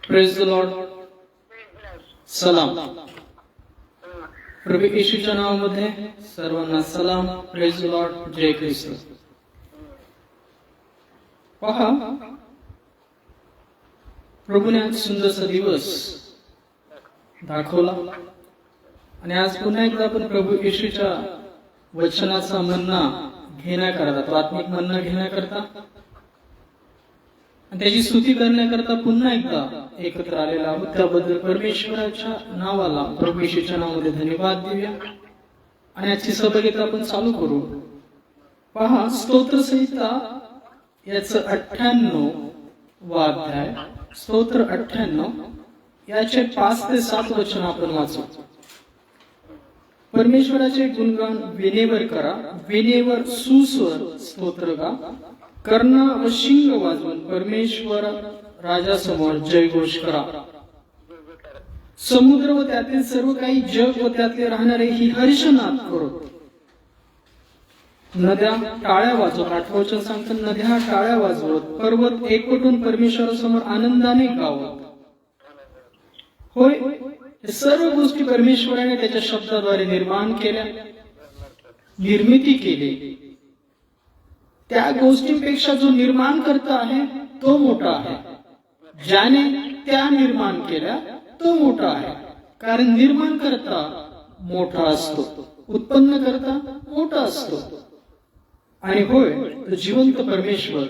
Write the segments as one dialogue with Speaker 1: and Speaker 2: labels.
Speaker 1: Praise the Lord. सलाम. प्रभू येशूच्या नावामध्ये सर्वांना सलाम. Praise the Lord. जय ख्रिस्त. पहा, प्रभूने आज सुंदरसा दिवस दाखवला आणि आज पुन्हा एकदा आपण प्रभू येशूच्या वचनाचा मन्ना घेण्याकरता, प्राथमिक मन्ना घेण्याकरता आणि त्याची स्तुती करण्याकरता पुन्हा एकदा एकत्र आलेला आहोत. त्याबद्दल परमेश्वराच्या नावाला, प्रभू येशूच्या नावामध्ये धन्यवाद देऊया आणि आजची सहभागिता आपण चालू करू. पहा, स्तोत्रसंहिता याचं 98वा अध्याय, स्तोत्र 98 याचे 5 ते 7 वचन आपण वाचू. परमेश्वराचे गुणगान विनेवर करा, विनेवर सुस्वर स्तोत्र गा, कर्णा व शिंग वाजवून परमेश्वर राजासमोर जयघोष करा. समुद्र व त्यातील सर्व काही, जग व त्यातले राहणारे ही हर्षनाद करो. नद्या टाळ्या वाजवत, 8 वचन सांगतात, नद्या टाळ्या वाजवत, पर्वत एकवटून परमेश्वरासमोर आनंदाने गावत. होय, हे सर्व गोष्टी परमेश्वराने त्याच्या शब्दाद्वारे निर्माण केल्या, निर्मिती केली. त्या गोष्टींपेक्षा जो निर्माण करता आहे तो मोठा आहे. ज्याने त्या निर्माण केल्या तो मोठा आहे. कारण निर्माण करता मोठा असतो, उत्पन्न करता मोठा असतो. आणि होय, तो जिवंत परमेश्वर,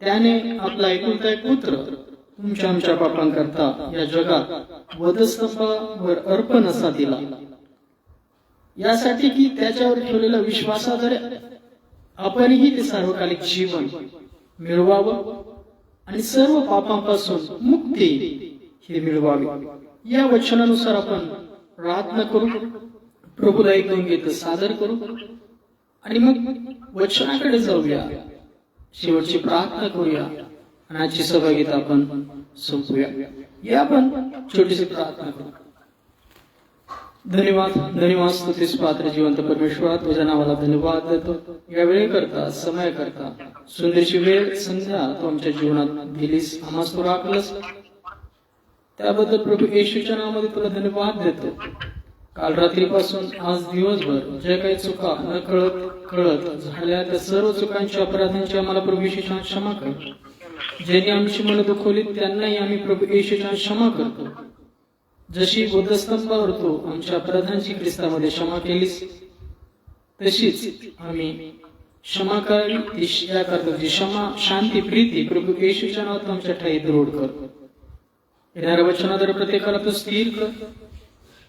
Speaker 1: त्याने आपला एकुलता एक पुत्र तुमच्या आमच्या पापांकरता या जगात वधस्तंभावर अर्पण असा दिला, यासाठी की त्याच्यावर ठेवलेल्या विश्वासाद्वारे आपणही ते सार्वकालिक जीवन मिळवावं आणि सर्व पापांपासून मुक्ती हे मिळवावी. या वचनानुसार आपण प्रार्थना करू, प्रभूला 1-2 गीत सादर करू आणि मग वचनाकडे जाऊया, शेवटची प्रार्थना करूया आणि आजची सहभागिता आपण संपूया. या आपण छोटीशी प्रार्थना करू. धन्यवाद, धन्यवाद, स्तुतीस पात्र जिवंत परमेश्वरा, तुझ्या नावाला धन्यवाद देतो. या वेळे करता, समय करता, सुंदरशी वेळ संध्या तू आमच्या जीवनात दिलीस, आम्हास तू राखलंस, त्याबद्दल प्रभू येशूच्या नावामध्ये तुला धन्यवाद देतो. काल रात्रीपासून आज दिवसभर जे काही चुका न कळत झाल्या, त्या सर्व चुकांची, अपराधांची आम्हाला प्रभू येशूच्या क्षमा कर. ज्यांनी आमची मन दुखवली त्यांनाही आम्ही प्रभू येशूच्या क्षमा करतो. जशी वधस्तंभावर तू आमच्या अपराधांची ख्रिस्तामध्ये क्षमा केलीस, तशीच आम्ही क्षमा करावी. याकरता क्षमा, शांती, प्रीती प्रभू येशूच्या नावात आमच्या ठाई दृढ कर. येणाऱ्या वचनाद्वारे प्रत्येकाला तू स्थिर कर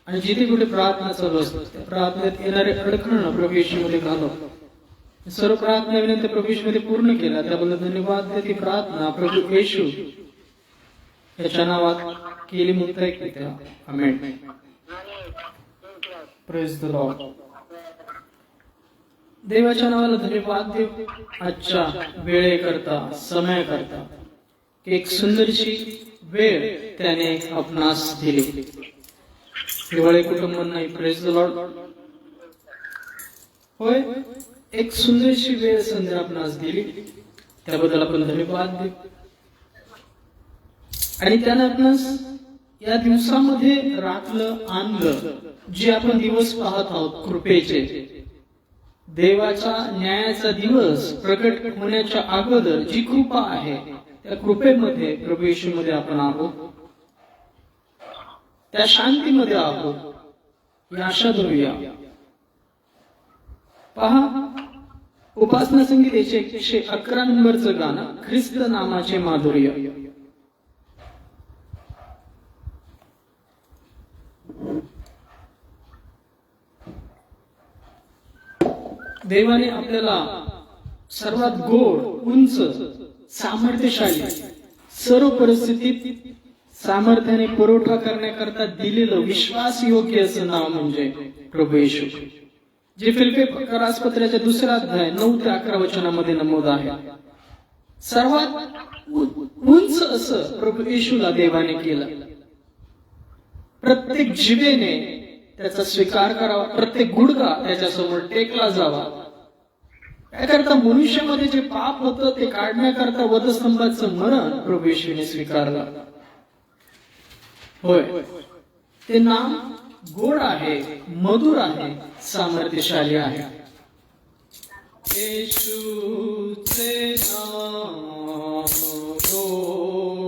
Speaker 1: आणि जिथे कुठे प्रार्थना चालू असते प्रार्थनेत येणारे अडखळणं प्रभू येशूमध्ये घालव. सर्व प्रार्थना विनंती प्रभू येशूमध्ये पूर्ण केला, त्याबद्दल धन्यवाद देते. प्रार्थना प्रभू येशू याच्या नावात केली मुक्तायित्या. आमेन. Praise the Lord. देवाच्या नावाला धन्यवाद देव आजच्या वेळेकरता, समय करता. एक सुंदरशी वेळ त्याने आपणास दिली. हिवाळी कुटुंब नाही. Praise the Lord. होय, एक सुंदरशी वेळ संध्या आपणास दिली, त्याबद्दल आपण धन्यवाद देऊ. आणि त्याने आपणास या दिवसामध्ये राखलं, आणलं. जे आपण दिवस पाहत आहोत कृपेचे, देवाचा न्यायाचा दिवस प्रकट होण्याच्या अगोदर जी कृपा आहे, त्या कृपेमध्ये प्रभू येशूमध्ये आपण आहोत, त्या शांतीमध्ये आहोत, ही आशा धरूया. पहा, उपासना संगीत 111 नंबरचं गाणं, ख्रिस्त नामाचे माधुर्य. देवाने आपल्याला सर्वात गोड, उंच, सामर्थ्यशाली, सर्व परिस्थितीत सामर्थ्याने पुरवठा करण्याकरता दिलेलं विश्वासयोग्य असं नाव म्हणजे प्रभू येशू, जे फिलिप्पी राजपत्राच्या 2 अध्याय 9 ते 11 वचनामध्ये नमूद आहे. सर्वात उंच असं प्रभू येशूला देवाने केलं. प्रत्येक जिभेने त्याचा स्वीकार करावा, प्रत्येक गुडघा त्याच्यासमोर टेकला जावा. याकरता मनुष्यामध्ये जे पाप होतं ते काढण्याकरता वधस्तंभाचं मरण प्रभू येशूने स्वीकारलं. होय, ते नाम गोड आहे, मधुर आहे, सामर्थ्यशाली आहे. येशूचे नाम गोड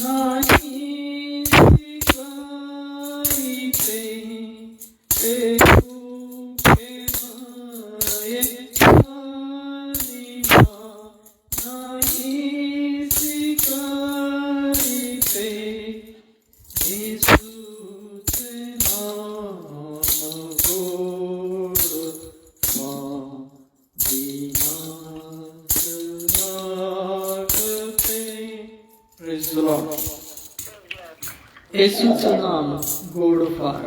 Speaker 1: नाही स्वीकारिते ते तुके भये महिमा नाही स्वीकारिते येशूचे नाम गोड Praise the Lord. येशूचं नाम गोड फार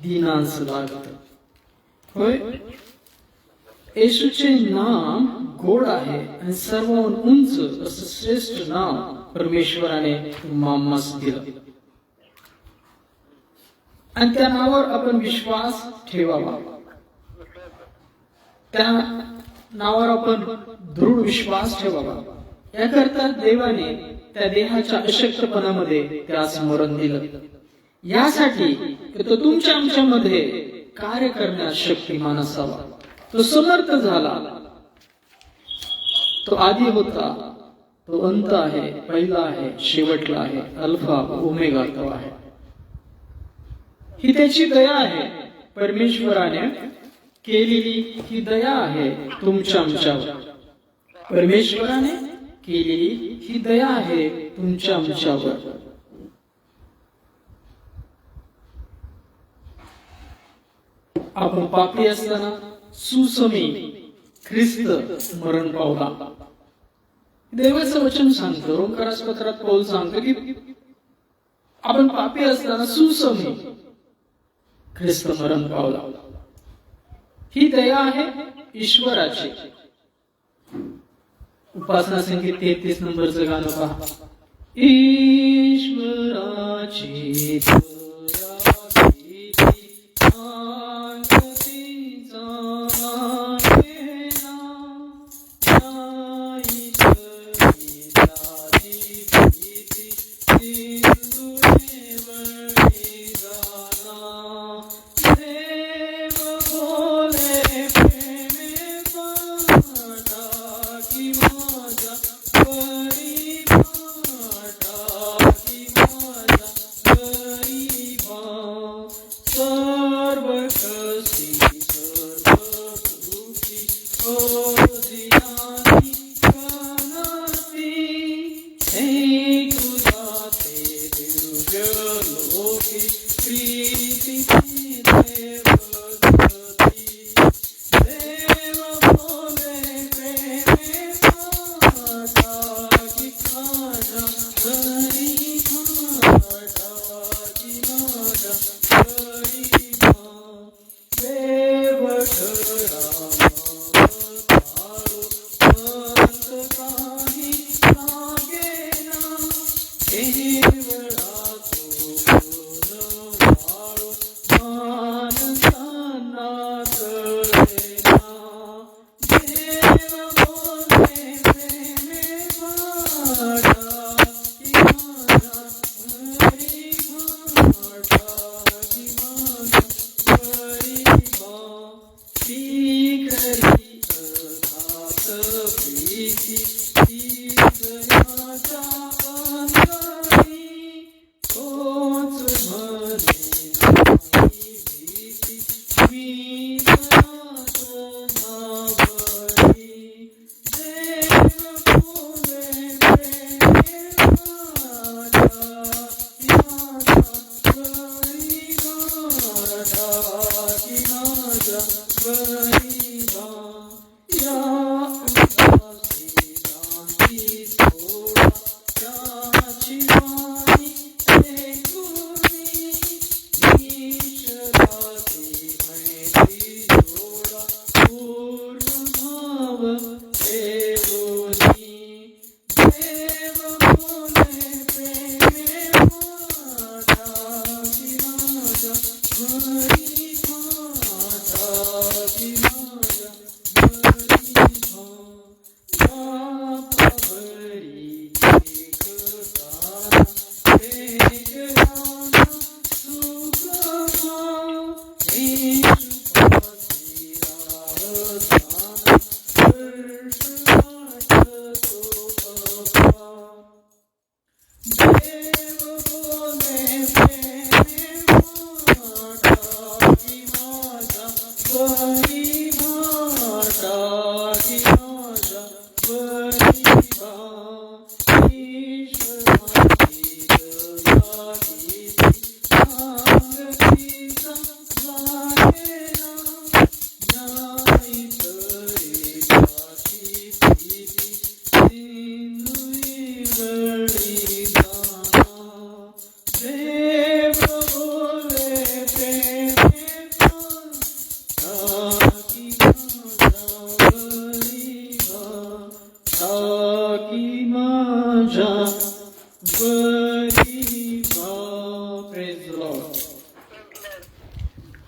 Speaker 1: दीनांस लागत. होय, येशूचे नाम गोड आहे आणि सर्वांहून उंच असं श्रेष्ठ नाव परमेश्वराने मामास दिलं आणि त्या नावावर आपण विश्वास ठेवावा. त्या नावावर आपण दृढ विश्वास ठेवावा. याकरता देवाने त्या देहाच्या अशक्तपणामध्ये त्यास मरण दिलं, यासाठी तो तुमच्या आमच्यामध्ये कार्य करण्यास शक्तिमान असावा. तो समर्थ झाला. तो आधी होता, तो अंत आहे, पहिला आहे, शेवटला आहे, अल्फा ओमेगा तो आहे. ही त्याची दया आहे. परमेश्वराने केलेली ही दया आहे तुमच्या आमच्यावर. परमेश्वराने केलेली ही दया आहे तुमच्या आमच्यावर. आपण पापी असताना सुसमी ख्रिस्त मरण पावला. देवाचं वचन सांगतं, रोमकारास पत्रात पौल सांगतो की आपण पापी असताना सुसमी ख्रिस्त मरण पावला. ही दया आहे ईश्वराची. उपासना संगीत 33 नंबरचं गाणं पहा. ईश्वराची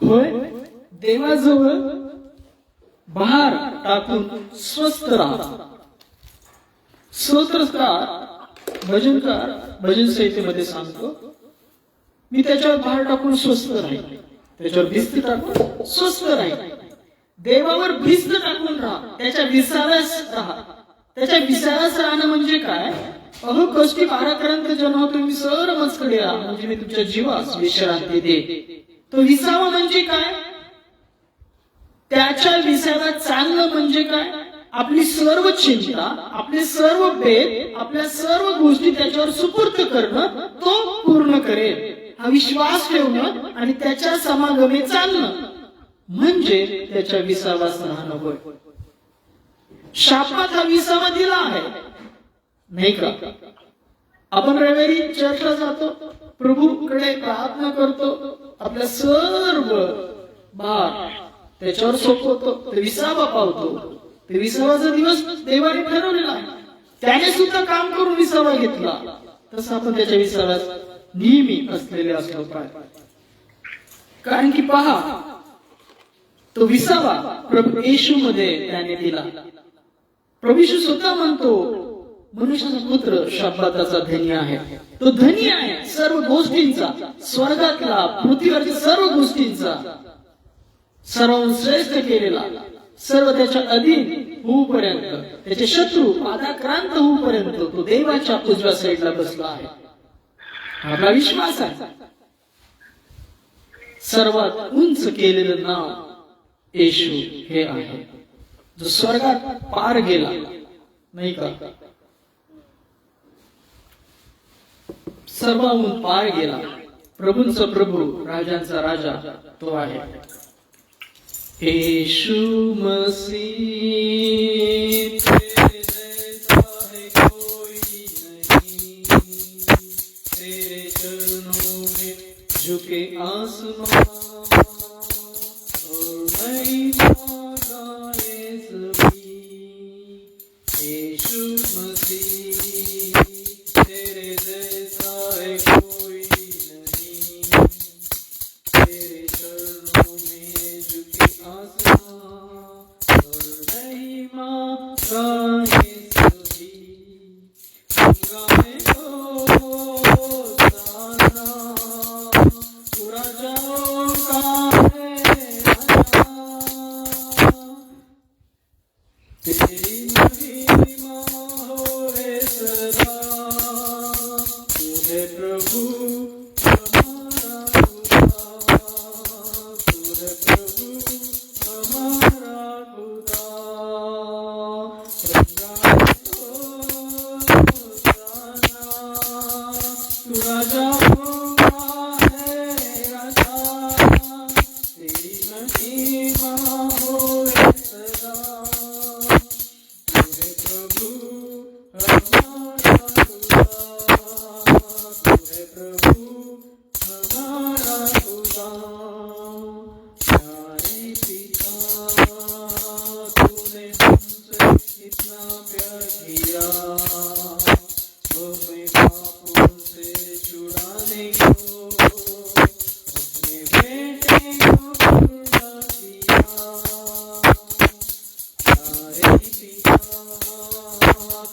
Speaker 1: होय, देवाजवळ भार टाकून स्वस्थ राहा. स्तोत्रकार भजनकार भजन संहितेमध्ये सांगतो, मी त्याच्यावर भार टाकून स्वस्थ राहील, त्याच्यावर भिस्त टाकून स्वस्थ राहील. देवावर भिस्त टाकून राहा, त्याच्या विसाव्यास राहा. त्याच्या विसाव्यास राहणं म्हणजे काय? अहो कष्टी पाराक्रांत जन हो तुम्ही सर मजकडे राहा, म्हणजे मी तुमच्या जीवास विश्रांती दे. तो विसावा म्हणजे काय? त्याच्या विसाव्यात चांगलं म्हणजे काय? आपली सर्व चिंता, आपले सर्व भेद, आपल्या सर्व गोष्टी त्याच्यावर सुपूर्त करणं, तो पूर्ण करेल हा विश्वास ठेवणं आणि त्याच्या समागमे चालणं म्हणजे त्याच्या विसावास राहणं होय. शापात हा विसावा दिला आहे नाही का? आपण रविवारी चर्चला जातो, प्रभूकडे प्रार्थना करतो, आपल्या सर्व भार त्याच्यावर सोपवतो, ते विसावा पावतो. ते विसावाचा दिवस देवाने ठरवलेला आहे, त्याने सुद्धा काम करून विसावा घेतला. तसं आपण त्याच्या विसाव्यात नेहमी असलेले असलो पाहिजे. कारण की पहा, तो विसावा प्रभू येशू मध्ये त्याने दिला. प्रभू येशू स्वतः म्हणतो, मनुष्याचा पुत्र शब्दाचा धनी आहे. तो धनी आहे सर्व गोष्टींचा, स्वर्गातला पृथ्वीवरच्या सर्व गोष्टींचा, सर्व श्रेष्ठ केलेला, सर्व त्याच्या अधीन होऊपर्यंत, त्याचे शत्रू पादाक्रांत होऊपर्यंत तो देवाच्या उजव्या साईडला बसला आहे. आपला विश्वास आहे. सर्वात उंच केलेलं नाव येशू हे आहे, जो स्वर्गात पार गेला नाही का? सर्वाहून पार गेला. प्रभूंचा प्रभू, राजांचा राजा तो आहे. येशू मसीह तेरे जैसा है कोई नहीं, तेरे चरणों में झुके आसमां और महिमा गाए सभी. येशू मसीह तेरे जैसा है कोई नहीं, तेरे चरणों में झुके आसमां और महिमा गाए सभी. गाए होसाना, तू राजाओं का है राजा, तेरी महिमा होए सदा. तू है प्रभु हमारा खुदा, तू है प्रभु हमारा खुदा. तू राजाओं का है राजा, तेरी महिमा होए सदा. तू है प्रभु हमारा खुदा, तू है प्रभु हमारा खुदा. प्यारे पिता, तूने हमसे इतना प्यार किया, हमें पापों से छुड़ाने को अपने बेटे को कुर्बान किया. प्यारे पिता,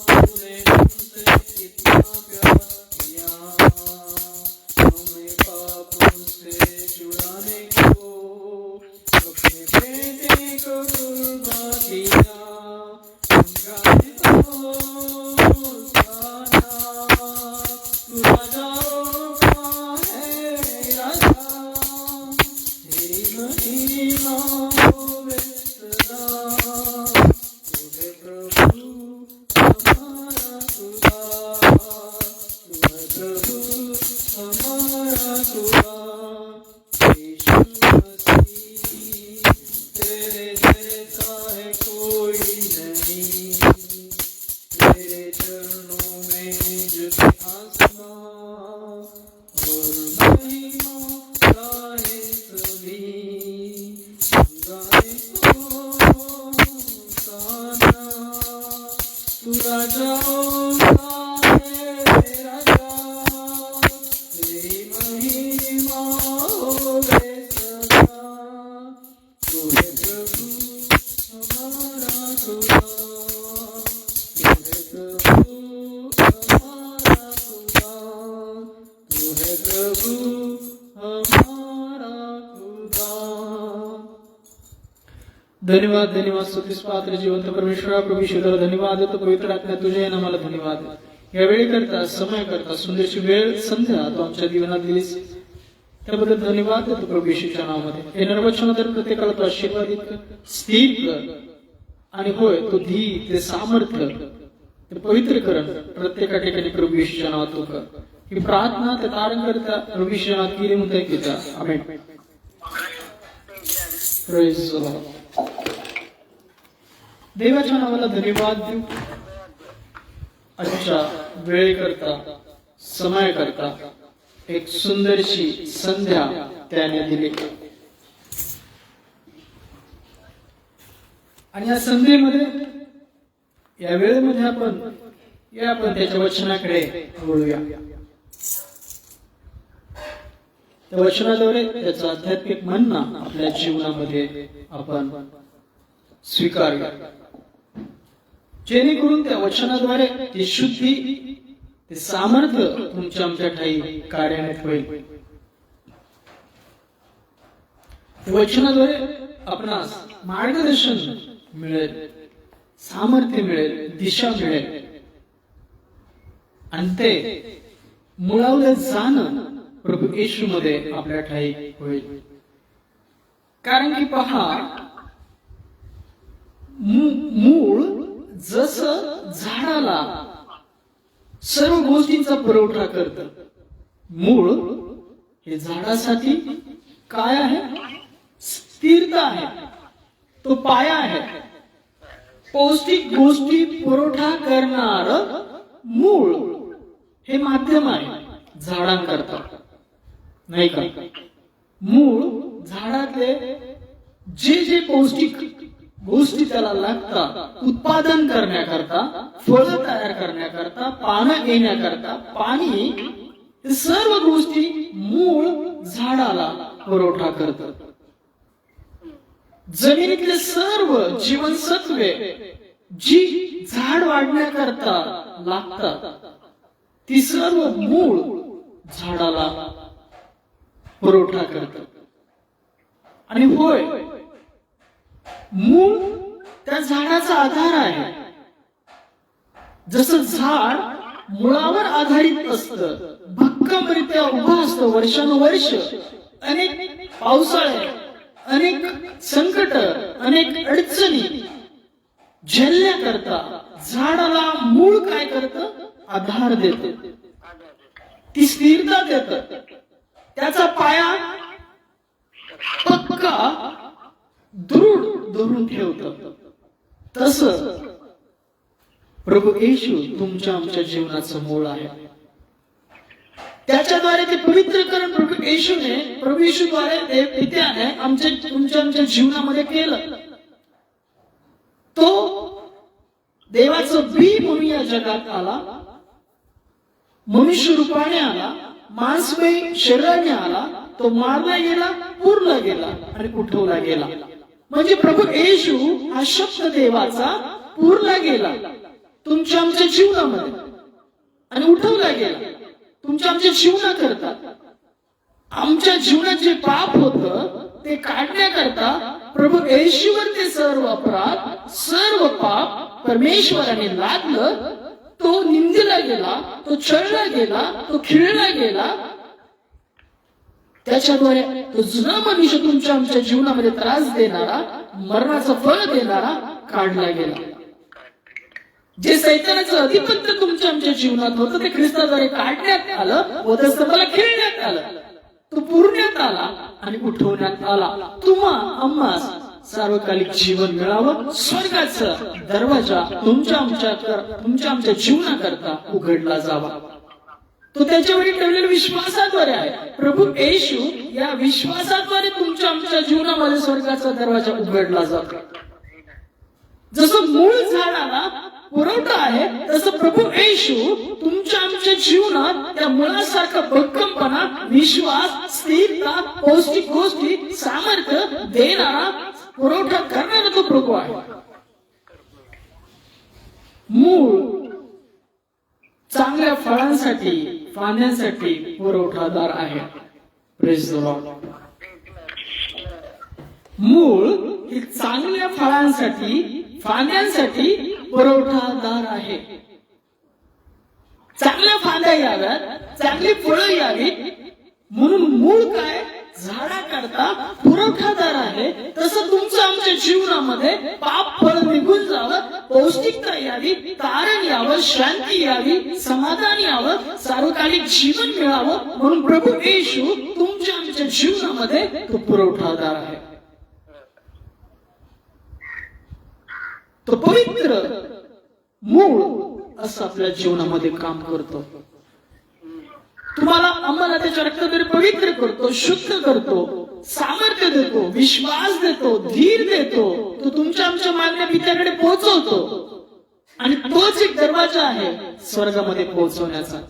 Speaker 1: तूने हमसे इतना प्यार किया, हमें पापों से छुड़ाने को अपने बेटे को कुर्बान किया. गाए होसाना, तू राजा जाओ है राजा, तेरी महिमा होवे सदा। तू है प्रभु हमारा खुदा, तू है प्रभु हमारा खुदा। यीशु मसीह तेरे जैसा है कोई नहीं, तेरे चरणों में झुके आसमां और महिमा गाए सभी, गाए होशाना। तू राजाओं का है राजा, तेरी महिमा होवे सदा। तू है प्रभु हमारा खुदा, तू है प्रभु हमारा खुदा, तू है प्रभु हमारा खुदा। धन्यवाद धन्यवाद स्तुतीस पात्र जिवंत परमेश्वरा, प्रभू ईश्वरा धन्यवाद देतो. पवित्र आत्म्या तुझ्या नामाला धन्यवाद. या वेळी करता समय करता सुंदरची वेळ संध्या तू आमच्या जीवनात दिलीस, त्याबद्दल धन्यवाद देतो प्रभू येशूच्या नावामध्ये. हे नरवचन तर प्रत्येकाला तू आशीर्वादित कर, स्थिर कर, आणि होय तो धी ते सामर्थ्य ते पवित्रकरण प्रत्येका ठिकाणी प्रभू येशूच्या नावात तू कर. ही प्रार्थना ते तारण करता प्रभू येशूच्या नावात केली म्हणता येते. आमेन. Praise the Lord. देवाच्या नावाला धन्यवाद देऊ. आजच्या वेळेकरता समय करता एक सुंदरशी संध्या त्याने दिली, आणि या संध्येमध्ये या वेळेमध्ये आपण त्याच्या वचनाकडे वळूया. त्या वचनाद्वारे त्याचा आध्यात्मिक म्हणणं आपल्या जीवनामध्ये आपण स्वीकारूया, जेणेकरून त्या वचनाद्वारे ती शुद्धी ते सामर्थ्य तुमच्या आमच्या ठाई कार्यान्वित होईल. वचनाद्वारे आपणास मार्गदर्शन मिळेल, सामर्थ्य मिळेल, दिशा मिळेल, आणि ते मुळावलं जाणं प्रभू येशू मध्ये आपल्या ठाई होईल. कारण की पहा, मूळ जसं झाडाला सर्व गोष्टींचा पुरवठा करतं, मूळ हे झाडासाठी काय आहे? स्थिरता आहे, तो पाया आहे. पौष्टिक गोष्टी पुरवठा करणार मूळ हे माध्यम आहे झाडांकरता, नाही का? मूळ झाडातले जे पौष्टिक गोष्टी त्याला लागतात उत्पादन करण्याकरता, फळं तयार करण्याकरता, पानं येण्याकरता, पाणी, सर्व गोष्टी मूळ झाडाला पुरवठा करतात. जमिनीतले सर्व जीवनसत्वे जी झाड वाढण्याकरता लागतात ती सर्व मूळ झाडाला पुरवठा करतात. आणि होय, मूळ त्या झाडाचा आधार आहे. जसं झाड मुळावर आधारित असतं, भक्कमरित्या उभं असतं वर्षानुवर्ष, अनेक पावसाळे, अनेक संकट, अनेक अडचणी झेलण्याकरता झाडाला मूळ काय करतं? आधार देतं, ती स्थिरता देतं, त्याचा पाया पक्का दृढ धरून ठेवतं. तसं प्रभू येशू तुमच्या आमच्या जीवनाचं मूळ आहे. त्याच्याद्वारे ते पवित्रकरण प्रभू येशूद्वारे देव पित्याने तुमच्या जीवनामध्ये केलं. तो देवाचं बी म्हणून या जगात आला, मनुष्य रूपाने आला, मांसमय शरीराने आला, तो मारला गेला, पुरला गेला आणि उठवला गेला. म्हणजे प्रभू येशू हा शब्द देवाचा पुरला गेला तुमच्या आमच्या जीवनामध्ये आणि उठवला गेला तुमच्या आमच्या जीवनाकरता. आमच्या जीवनात जे पाप होतं ते काढण्याकरता प्रभू येशूवर ते सर्व अपराध, सर्व पाप परमेश्वराने लादलं. तो निंदला गेला, तो छळला गेला, तो खिळला गेला, त्याच्याद्वारे तो जुना मनुष्य तुमच्या आमच्या जीवनामध्ये त्रास देणारा, मरणाचं फळ देणारा काढला गेला. जे सैतानाचं अधिपत्य तुमच्या आमच्या जीवनात होतं ते ख्रिस्ताद्वारे काढण्यात आलं व त्या स्तंभाला खिळण्यात आलं. तो पुरण्यात आला आणि उठवण्यात आला. तुम्हा आम्हास सार्वकालिक जीवन मिळावं, स्वर्गाचा दरवाजा तुमच्या आमच्या जीवनाकरता उघडला जावा. तो त्याच्यावरील ठेवलेल्या विश्वासाद्वारे आहे. प्रभू येशू या विश्वासाद्वारे तुमच्या आमच्या जीवनामध्ये स्वर्गाचा दरवाजा उघडला जातो. जसं मूळ झाडाला पुरवठा आहे तसं प्रभू येशू तुमच्या आमच्या जीवनात त्या मुळासारखा भक्कमपणा, विश्वास, स्थिरता, पौष्टिक गोष्टी, सामर्थ्य देणारा, पुरवठा करणारा तो प्रभू आहे. मूळ चांगल्या फळांसाठी, फांद्यांसाठी पुरवठादार आहे. Praise the Lord. मूळ हे चांगल्या फळांसाठी, फांद्यांसाठी पुरवठादार आहे. चांगल्या फांद्या याव्यात, चांगली फळं यावीत म्हणून मूळ काय झाडाकरता पुरवठादार आहे. तसं तुमचं आमच्या जीवनामध्ये पाप फळ निघून जावं, पौष्टिकता यावी, तारण यावं, शांती यावी, समाधान यावं, सार्वकालिक जीवन मिळावं म्हणून प्रभू येशू तुमच्या आमच्या जीवनामध्ये तो पुरवठादार आहे. तो पवित्र मूळ असं आपल्या जीवनामध्ये काम करतो. तुम्हाला आम्हाला त्याच्या रक्ताद्वारे पवित्र करतो, शुद्ध करतो, सामर्थ्य देतो, विश्वास देतो, धीर देतो. तो तुमच्या आमच्या मागण्या पित्याकडे पोहोचवतो आणि तोच एक दरवाजा आहे स्वर्गामध्ये पोहोचवण्याचा.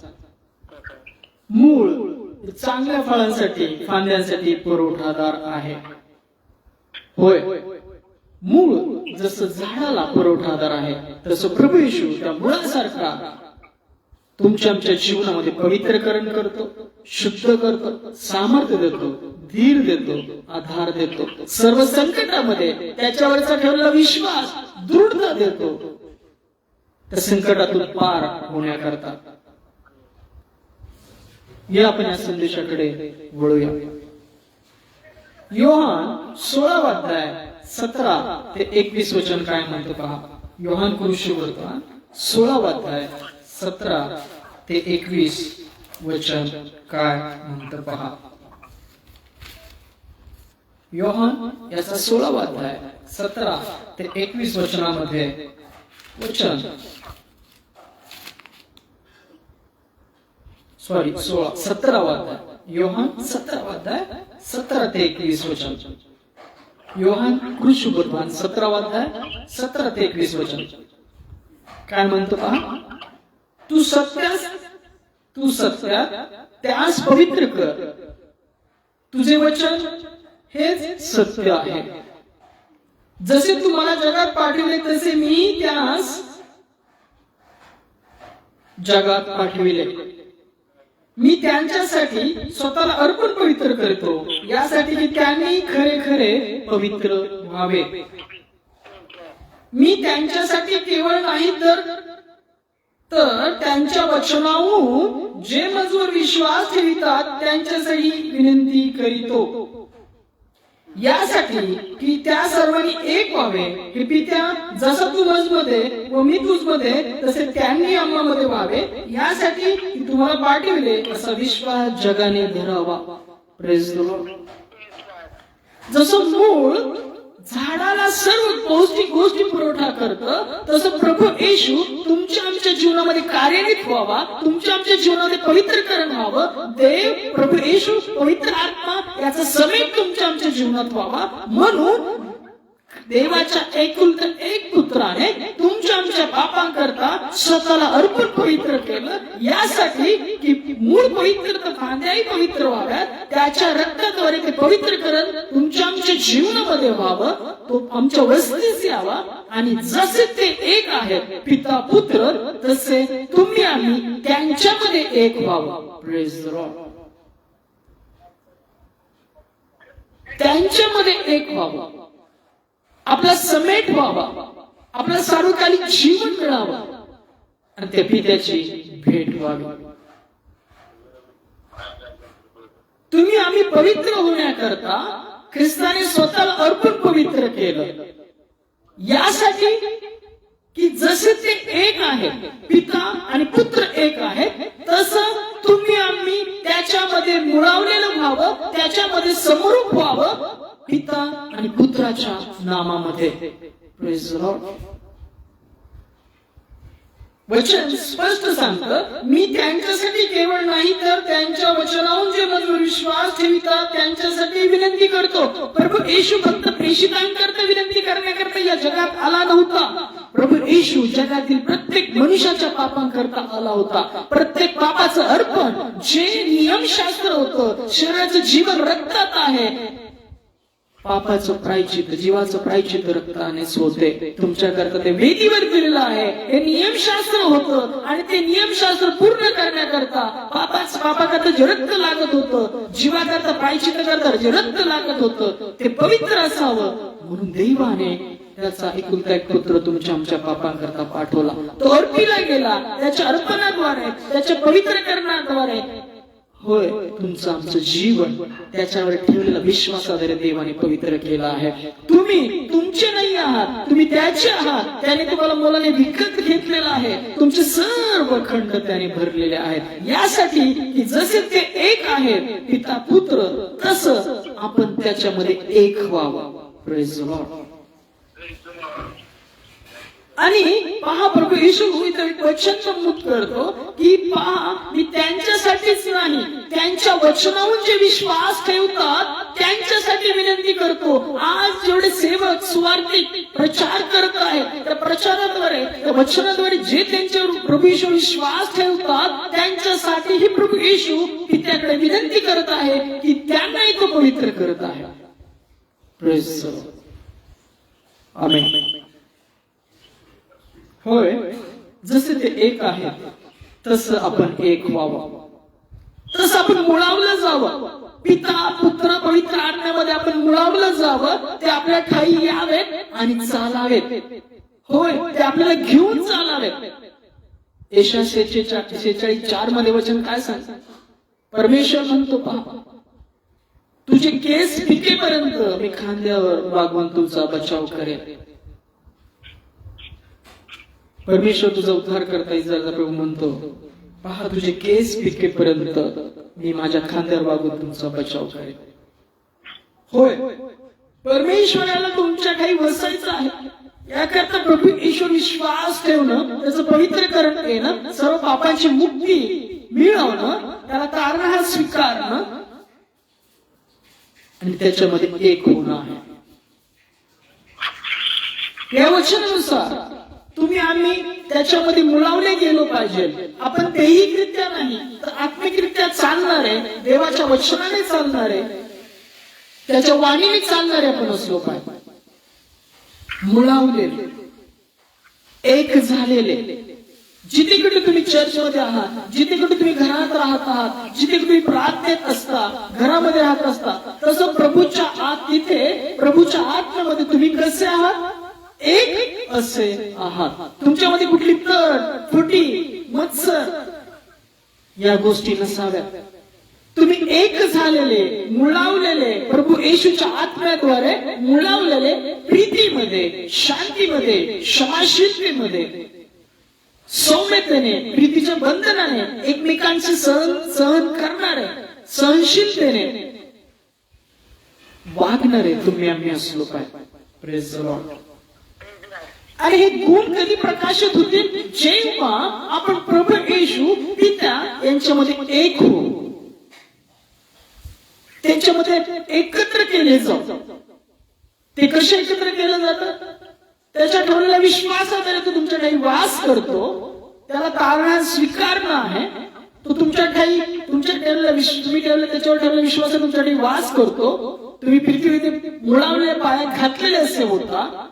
Speaker 1: मूळ चांगल्या फळांसाठी, फांद्यांसाठी पुरवठादार आहे. होय, मूळ जसं झाडाला पुरवठादार आहे तसं प्रभू येशू त्या मुळासारखा तुमच्या आमच्या जीवनामध्ये पवित्रकरण करतो, शुद्ध करतो, सामर्थ्य देतो, धीर देतो, आधार देतो. सर्व संकटामध्ये त्याच्यावरचा ठेवलेला विश्वास दृढता देतो त्या संकटातून पार होण्याकरता. या आपण या संदेशाकडे वळूया. योहान 16 अध्याय 17 ते 21 वचन काय म्हणतो पहा. योहान कृष्णवर्तमान 16 अध्याय 17 ते 21 वचन काय म्हणतो पहा. योहान याचा 16 अध्याय 17 ते 21 वचनामध्ये वचन 17 अध्याय, योहान 17 अध्याय 17 ते 21 वचन. योहान कृष्णवर्तमान 17 अध्याय 17 ते 21 वचन काय म्हणतो पहा. तू सत्यात त्यास पवित्र कर, तुझे वचन हेच सत्य आहे. जसे तू मला जगात पाठविले तसे मी त्यास जगात पाठविले. मी त्यांच्यासाठी स्वतःला अर्पण पवित्र करतो, यासाठी की त्यांनी खरे खरे पवित्र व्हावे. मी त्यांच्यासाठी केवळ नाही तर त्यांच्या वचनाहून जे माझवर विश्वास ठेवितात त्यांच्यासाठी विनंती करीतो, यासाठी की त्या सर्वांनी एक व्हावे. हे पित्या, जसं तू माझमध्ये व मी तुझमध्ये तसे त्यांनी आम्हामध्ये व्हावे, यासाठी की तुम्हाला पाठविले असा विश्वास जगाने धरावा. Praise the Lord. जसं मूळ झाडाला सर्व पौष्टिक गोष्टी पुरवठा करतं तसं प्रभू येशू तुमच्या आमच्या जीवनामध्ये कार्यान्वित व्हावा, तुमच्या आमच्या जीवनामध्ये पवित्रकरण व्हावं. देव प्रभू येशू पवित्र आत्मा याचा समेट तुमच्या आमच्या जीवनात व्हावा म्हणून देवाच्या एकुलता एक पुत्राने तुमच्या आमच्या पापांकरता स्वतःला अर्पण पवित्र केलं, यासाठी की मूळ पवित्र तर फांद्याही पवित्र व्हाव्यात. त्याच्या रक्ताद्वारे ते पवित्रकरण तुमच्या आमच्या जीवनामध्ये व्हावं, तो आमच्या वस्तीस यावा आणि जसे ते एक आहेत पिता पुत्र तसे तुम्ही आम्ही त्यांच्यामध्ये एक व्हावं. Praise the Lord. त्यांच्यामध्ये एक व्हावं, आपला समेट व्हावा, आपला सार्वकालिक जीवन मिळावं. आणि त्या पित्याची भेट व्हावी. तुम्ही आम्ही पवित्र होण्याकरता ख्रिस्ताने स्वतःला अर्पण पवित्र केलं, यासाठी की जसे ते एक आहे, पिता आणि पुत्र एक आहे, तसं तुम्ही आम्ही त्याच्यामध्ये मुळावलेलं व्हावं, त्याच्यामध्ये समरूप व्हावं, पिता आणि पुत्राच्या नामामध्ये. Praise the Lord. वचन स्पष्ट सांगतं, मी त्यांच्यासाठी केवळ नाही तर त्यांच्या वचनावर जे मजबूर विश्वास ठेवितात त्यांच्यासाठी विनंती करतो. प्रभू येशू फक्त प्रेषितांकरता विनंती करण्याकरता या जगात आला नव्हता. प्रभू येशू जगातील प्रत्येक मनुष्याच्या पापांकरता आला होता. प्रत्येक पापाचं अर्पण जे नियमशास्त्र होतं, शरीराचं जीवन रक्तात आहे, पापाचं प्रायचित, जीवाचं प्रायचित रक्तानेच होते. तुमच्याकरता ते वेदीवर दिलेलं आहे. हे नियमशास्त्र होतं आणि ते नियमशास्त्र पूर्ण करण्याकरता पापाकरता जे रक्त लागत होतं, जीवाकरता प्रायचित करता जे रक्त लागत होतं, ते पवित्र असावं म्हणून देवाने त्याचा एकुलता एक पुत्र तुमच्या आमच्या पापांकरता पाठवला. तो अर्पीला गेला, त्याच्या अर्पणाद्वारे, त्याच्या पवित्रकरणाद्वारे होय तुमचं आमचं जीवन त्याच्यावर ठेवलेला विश्वासाद्वारे देवाने पवित्र केला आहे. तुम्ही तुमचे नाही आहात, तुम्ही त्याचे आहात. त्याने तुम्हाला मोलाने विकत घेतलेला आहे. तुमचे सर्व खंड त्याने भरलेले आहेत, यासाठी की जसे ते एक आहेत पिता पुत्र, तसं आपण त्याच्यामध्ये एक व्हावं. Praise the Lord. आणि पहा, प्रभू येशू वचन संबोध करतो की पहा, मी त्यांच्यासाठीच नाही, त्यांच्या वचनावर जे विश्वास ठेवतात त्यांच्यासाठी विनंती करतो. आज जेवढे सेवक सुवार्थिक प्रचार करत आहेत, त्या प्रचाराद्वारे, त्या वचनाद्वारे जे त्यांच्यावर प्रभू येशू विश्वास ठेवतात त्यांच्यासाठी ही प्रभू येशू पित्याकडे विनंती करत आहे की त्यांनाही तो पवित्र करत आहे. Praise the Lord. आमेन. होय, जसे ते एक आहे तसं आपण एक व्हावं, तसं आपण मुळावलं जावं. पिता पुत्र पवित्र आत्म्यामध्ये आपण मुळावलं जावं. ते आपल्या ठाई यावेत आणि चालावेत. होय, ते आपल्याला घेऊन चालावेत. यशाया 46:4 मध्ये वचन काय सांगतं? परमेश्वर म्हणतो, पहा, तुझे केस पिकेपर्यंत मी खांद्यावर वागवून तुझा बचाव करेन. परमेश्वर तुझा उद्धार करता इस्रायलचा प्रभू म्हणतो, पहा, तुझे केस पिकेपर्यंत मी माझ्या खांद्यावर वागून तुमचा बचाव करेन. होय, परमेश्वराला तुमच्या काही वसायचं आहे. याकरता प्रभू ईश्वर विश्वास ठेवणं, त्याचं पवित्रकरण केलं, सर्व पापांची मुक्ती मिळवणं, त्याला तारणहार स्वीकारणं आणि त्याच्यामध्ये एक होणं आहे. या वचनानुसार तुम्ही आम्ही त्याच्यामध्ये मुलावले गेलो पाहिजे. आपण दैहिकरित्या नाही तर आत्मिकरित्या चालणारे, देवाच्या वचनाने चालणारे, त्याच्या वाणीने चालणारे आपण असलो पाहिजे. मुलावलेले, एक झालेले. जिथे कुठे तुम्ही चर्चमध्ये आहात, जिथे कुठे तुम्ही घरात राहत आहात, जिथे तुम्ही प्रार्थनेत असता, घरामध्ये राहत असता, तसं प्रभूच्या आत, तिथे प्रभूच्या आत्म्यामध्ये तुम्ही कसे आहात? एक असे आहात. तुमच्यामध्ये कुठली तड, फुटी, मत्सर या गोष्टी नसाव्यात. तुम्ही एक झालेले, मुळावलेले, प्रभू येशूच्या आत्म्याद्वारे मुळावलेले, प्रीतीमध्ये, शांतीमध्ये, क्षमाशीलतेमध्ये, सौम्यतेने, प्रीतीच्या बंधनाने, एकमेकांचे सहन करणारे, सहनशीलतेने वागणारे तुम्ही आम्ही असलो पाहिजे. Praise the Lord. आणि हे गुण कधी प्रकाशित होतील? जेव्हा आपण प्रभू येशू पिता यांच्यामध्ये एक होऊ, त्यांच्यामध्ये एकत्र केले जाऊ. ते कसे एकत्र केलं जातं? त्याच्या ठेवलेल्या विश्वासाद्वारे तो तुमच्या ठाई वास करतो. त्याला तारणहार स्वीकारणं आहे. तो तुमच्या ठाई, तुमच्या ठेवलेल्या तुम्ही ठेवलेल्या त्याच्यावर ठेवलेल्या विश्वासात तुमच्या ठाई वास करतो. तुम्ही पृथ्वीमध्ये मुळावलेल्या पायात घातलेले असे होता,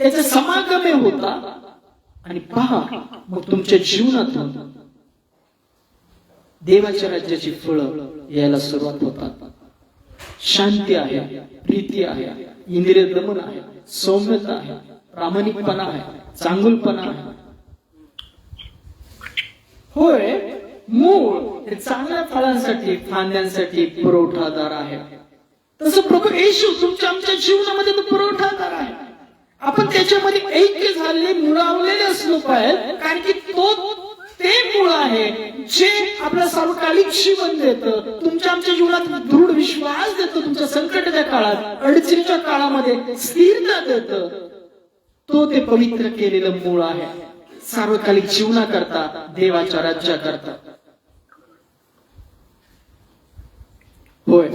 Speaker 1: त्याचा समागम होता. आणि पहा, मग तुमच्या जीवनातून देवाच्या राज्याची फळं यायला सुरुवात होतात. शांती आहे, प्रीती आहे, इंद्रिय दमन आहे, सौम्यता आहे, प्रामाणिकपणा आहे, चांगुलपणा आहे, होय, मूळ हे चांगल्या फळांसाठी, फांद्यांसाठी पुरवठादार आहे. तसं प्रभू येशू तुमच्या आमच्या जीवनामध्ये तो पुरवठादार आहे. आपण त्याच्यामध्ये ऐक्य झालेले, मुळावलेले असलो पाहिजे, कारण की तो ते मूळ आहे जे आपलं सार्वकालिक जीवन देतं, तुमच्या आमच्या जीवनात दृढ विश्वास देतं, तुमच्या संकटाच्या काळात, अडचणीच्या काळामध्ये स्थिरता देतं. तो ते पवित्र केलेलं मूळ आहे, सार्वकालिक जीवनाकरता, देवाच्या राज्याकरता. होय,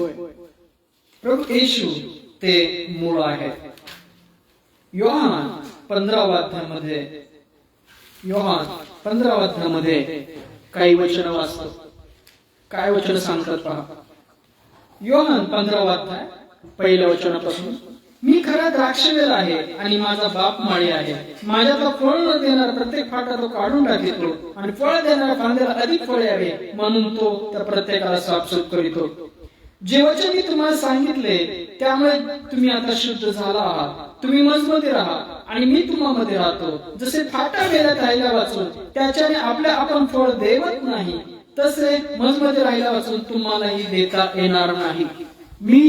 Speaker 1: प्रभू येशू ते मूळ आहे. योहान 15 अध्यायामध्ये काही वचन वाचतो. काय वचन सांगतात पहा. योहान 15 अध्याय पहिल्या वचनापासून. मी खरा द्राक्षवेल आहे आणि माझा बाप माळी आहे. माझ्यातला फळ न देणारा प्रत्येक फाटा तो काढून टाकितो आणि फळ देणारा फांद्याला अधिक फळ यावे म्हणून तो त्या प्रत्येकाला साफसूफ करीतो. जे वचन मी तुम्हाला सांगितले त्यामुळे तुम्ही आता शुद्ध झाला आहात. तुम्ही माझमध्ये राहा आणि मी तुम्हामध्ये राहतो. जसे फाटा वेलात राहिला वाचून त्याच्याने आपल्या आपण फळ देवत नाही, तसे माझमध्ये राहिला वाचून तुम्हालाही देता येणार नाही. मी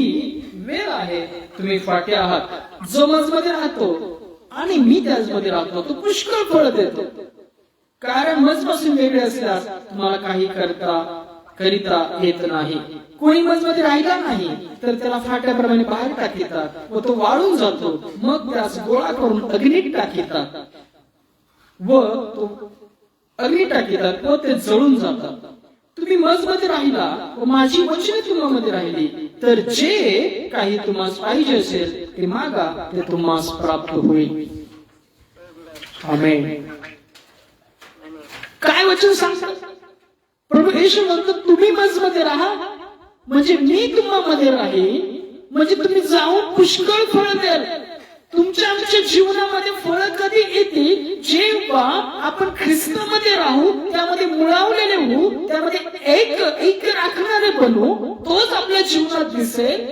Speaker 1: वेल आहे, तुम्ही फाटे आहात. जो माझमध्ये राहतो आणि मी त्याचमध्ये राहतो तो पुष्कळ फळ देतो, कारण मजपासून वेगळे असल्यास तुम्हाला काही करिता येत नाही. कोणी मजमध्ये राहिला नाही तर त्याला फाट्याप्रमाणे बाहेर टाकीतात व तो वाळून जातो. मग त्यास गोळा करून अग्नीत टाकीतात व ते जळून जातात. तुम्ही मजमध्ये राहिला व माझी वचने तुम्हामध्ये राहिली तर जे काही तुम्हाला पाहिजे असेल ते मागा, ते तुम्हाला प्राप्त होईल. आमेन. काय वचन सांगतात प्रभू येशू म्हणतो, तुम्ही माझमध्ये राहा म्हणजे मी तुम्हामध्ये राहील, म्हणजे तुम्ही जाऊन पुष्कळ फळ द्याल. तुमच्या आमच्या जीवनामध्ये फळ कधी येतील, जेव्हा आपण ख्रिस्तामध्ये राहू, त्यामध्ये मुळावलेले होऊ, त्यामध्ये एक राखणारे बनू. तोच आपल्या जीवनात दिसेल.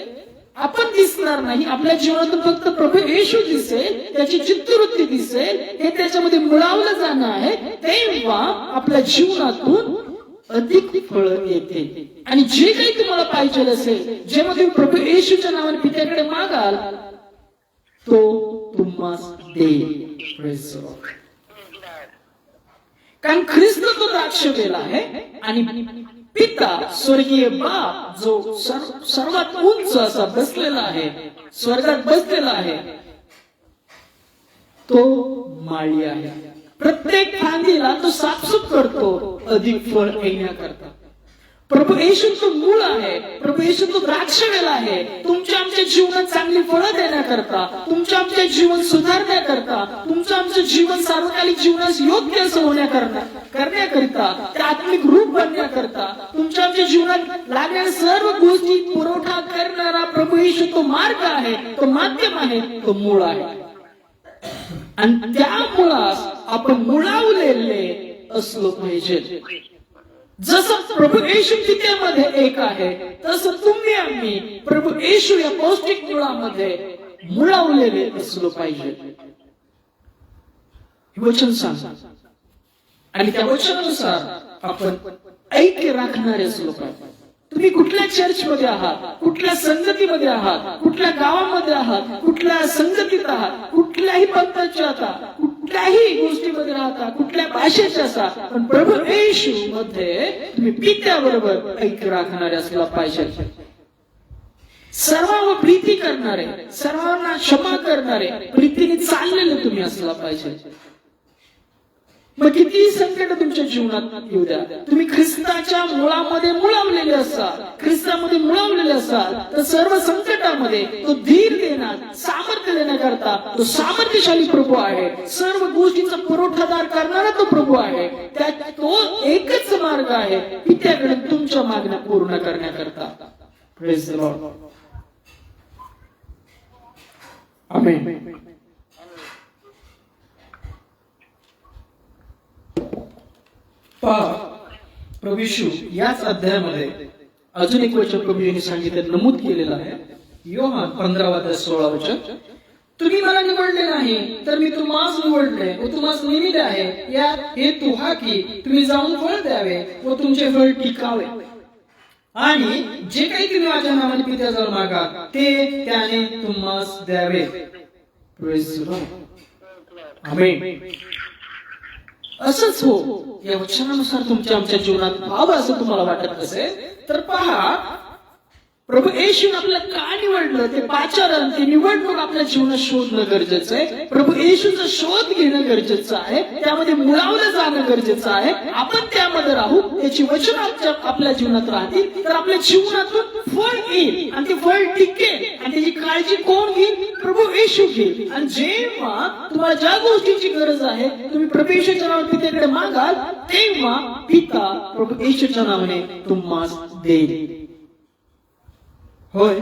Speaker 1: आपण दिसणार नाही, आपल्या जीवनातून फक्त प्रभू येशू दिसेल, त्याची चित्तवृत्ती दिसेल, हे त्याच्यामध्ये मुळावलं जाणं आहे. तेव्हा आपल्या जीवनातून अधिक फळ येते. आणि जे काही तुम्हाला पाहिजे असेल, जेव्हा तुम्ही प्रभू येशूच्या नावाने पित्याकडे मागाल, तो तुम्हास देईल. कारण ख्रिस्त तो द्राक्षवेल आहे आणि पिता स्वर्गीय बाप जो सर्वात उंच असा बसलेला आहे, स्वर्गात बसलेला आहे, तो माळी आहे. प्रत्येक फांदीला तो साफसूफ करतो अधिक फळ येण्याकरता. प्रभू येशू तो मूळ आहे, प्रभू येशू तो द्राक्षवेल आहे. तुमच्या आमच्या जीवनात चांगली फळं देण्याकरता, तुमच्या आमच्या जीवन सुधारण्याकरता, तुमचं आमचं जीवन सार्वकालिक जीवनास योग्य असं करण्याकरिता, त्या आत्मिक रूप बनण्याकरता, तुमच्या आमच्या जीवनात लागणाऱ्या सर्व गोष्टी पुरवठा करणारा प्रभू येशू तो मार्ग आहे, तो माध्यम आहे, तो मूळ आहे. आणि त्या मुळास आपण मुळावलेले असलो पाहिजे. जसं प्रभू येशू पित्यामध्ये एक आहे, तसं तुम्ही आम्ही प्रभू येशू या पौष्टिक मुळामध्ये मुळावलेले असलो पाहिजे. वचन सांग आणि त्या वचनानुसार आपण ऐक्य राखणारे असलो पाहिजे. तुम्ही कुठल्या चर्च मध्ये आहात, कुठल्या संगतीमध्ये आहात, कुठल्या गावामध्ये आहात, कुठल्या संगतीत आहात, कुठल्याही पंथाचे आहात, कुठल्याही गोष्टीमध्ये राहता, कुठल्या भाषेचे असा, पण प्रभू येशू मध्ये तुम्ही पित्याबरोबर ऐक्य राखणारे असला पाहिजे. सर्वांवर प्रीती करणारे, सर्वांना क्षमा करणारे, प्रीतीने चाललेले तुम्ही असला पाहिजे. मग किती संकट तुमच्या जीवनात येऊ द्या, तुम्ही ख्रिस्ताच्या मुळामध्ये मुळावलेले असाल, ख्रिस्तामध्ये मुळावलेले असाल, तर सर्व संकटामध्ये तो धीर देणार, सामर्थ्य देण्याकरता तो सामर्थ्यशाली प्रभू आहे. सर्व गोष्टींचा पुरवठादार करणारा तो प्रभू आहे. त्यात तो एकच मार्ग आहे पित्याकडे तुमच्या मागण्या पूर्ण करण्याकरता. Praise the Lord. आमेन. प्रभू येशू याच अध्यायामध्ये अजून एक वचन प्रभू यांनी सांगितलं, नमूद केलेलं आहे. योहान 15:16 वचन. तुम्ही मला निवडले नाही तर मी तुम्हास निवडले व तुम्हास नेमिले आहे, या हेतू हा की तुम्ही जाऊन फळ द्यावे व तुमचे फळ टिकावे, आणि जे काही तुम्ही माझ्या नावाने पित्याजवळ मागा ते त्याने तुम्हास द्यावे. Praise the Lord. आमेन. असंच हो, या वचनानुसार तुमच्या आमच्या जीवनात व्हावं असं तुम्हाला वाटत असेल तर पहा, प्रभू येशूने आपल्याला का निवडलं ते पाचारण, ते निवडणूक आपल्या जीवनात शोधणं गरजेचं आहे. प्रभू येशूचा शोध घेणं गरजेचं आहे, त्यामध्ये मुळावलं जाणं गरजेचं आहे. आपण त्यामध्ये राहू, त्याची वचन आपल्या जीवनात राहतील तर आपल्या जीवनातून फळ येईल आणि ते फळ टिकेल, आणि त्याची काळजी कोण घेईल? प्रभू येशू घेईल. आणि जेव्हा तुम्हाला ज्या गोष्टीची गरज आहे तुम्ही प्रभू येशूच्या नावाने पित्याकडे मागाल, तेव्हा पिता प्रभू येशूच्या नावाने तुम्हास देईल. होय,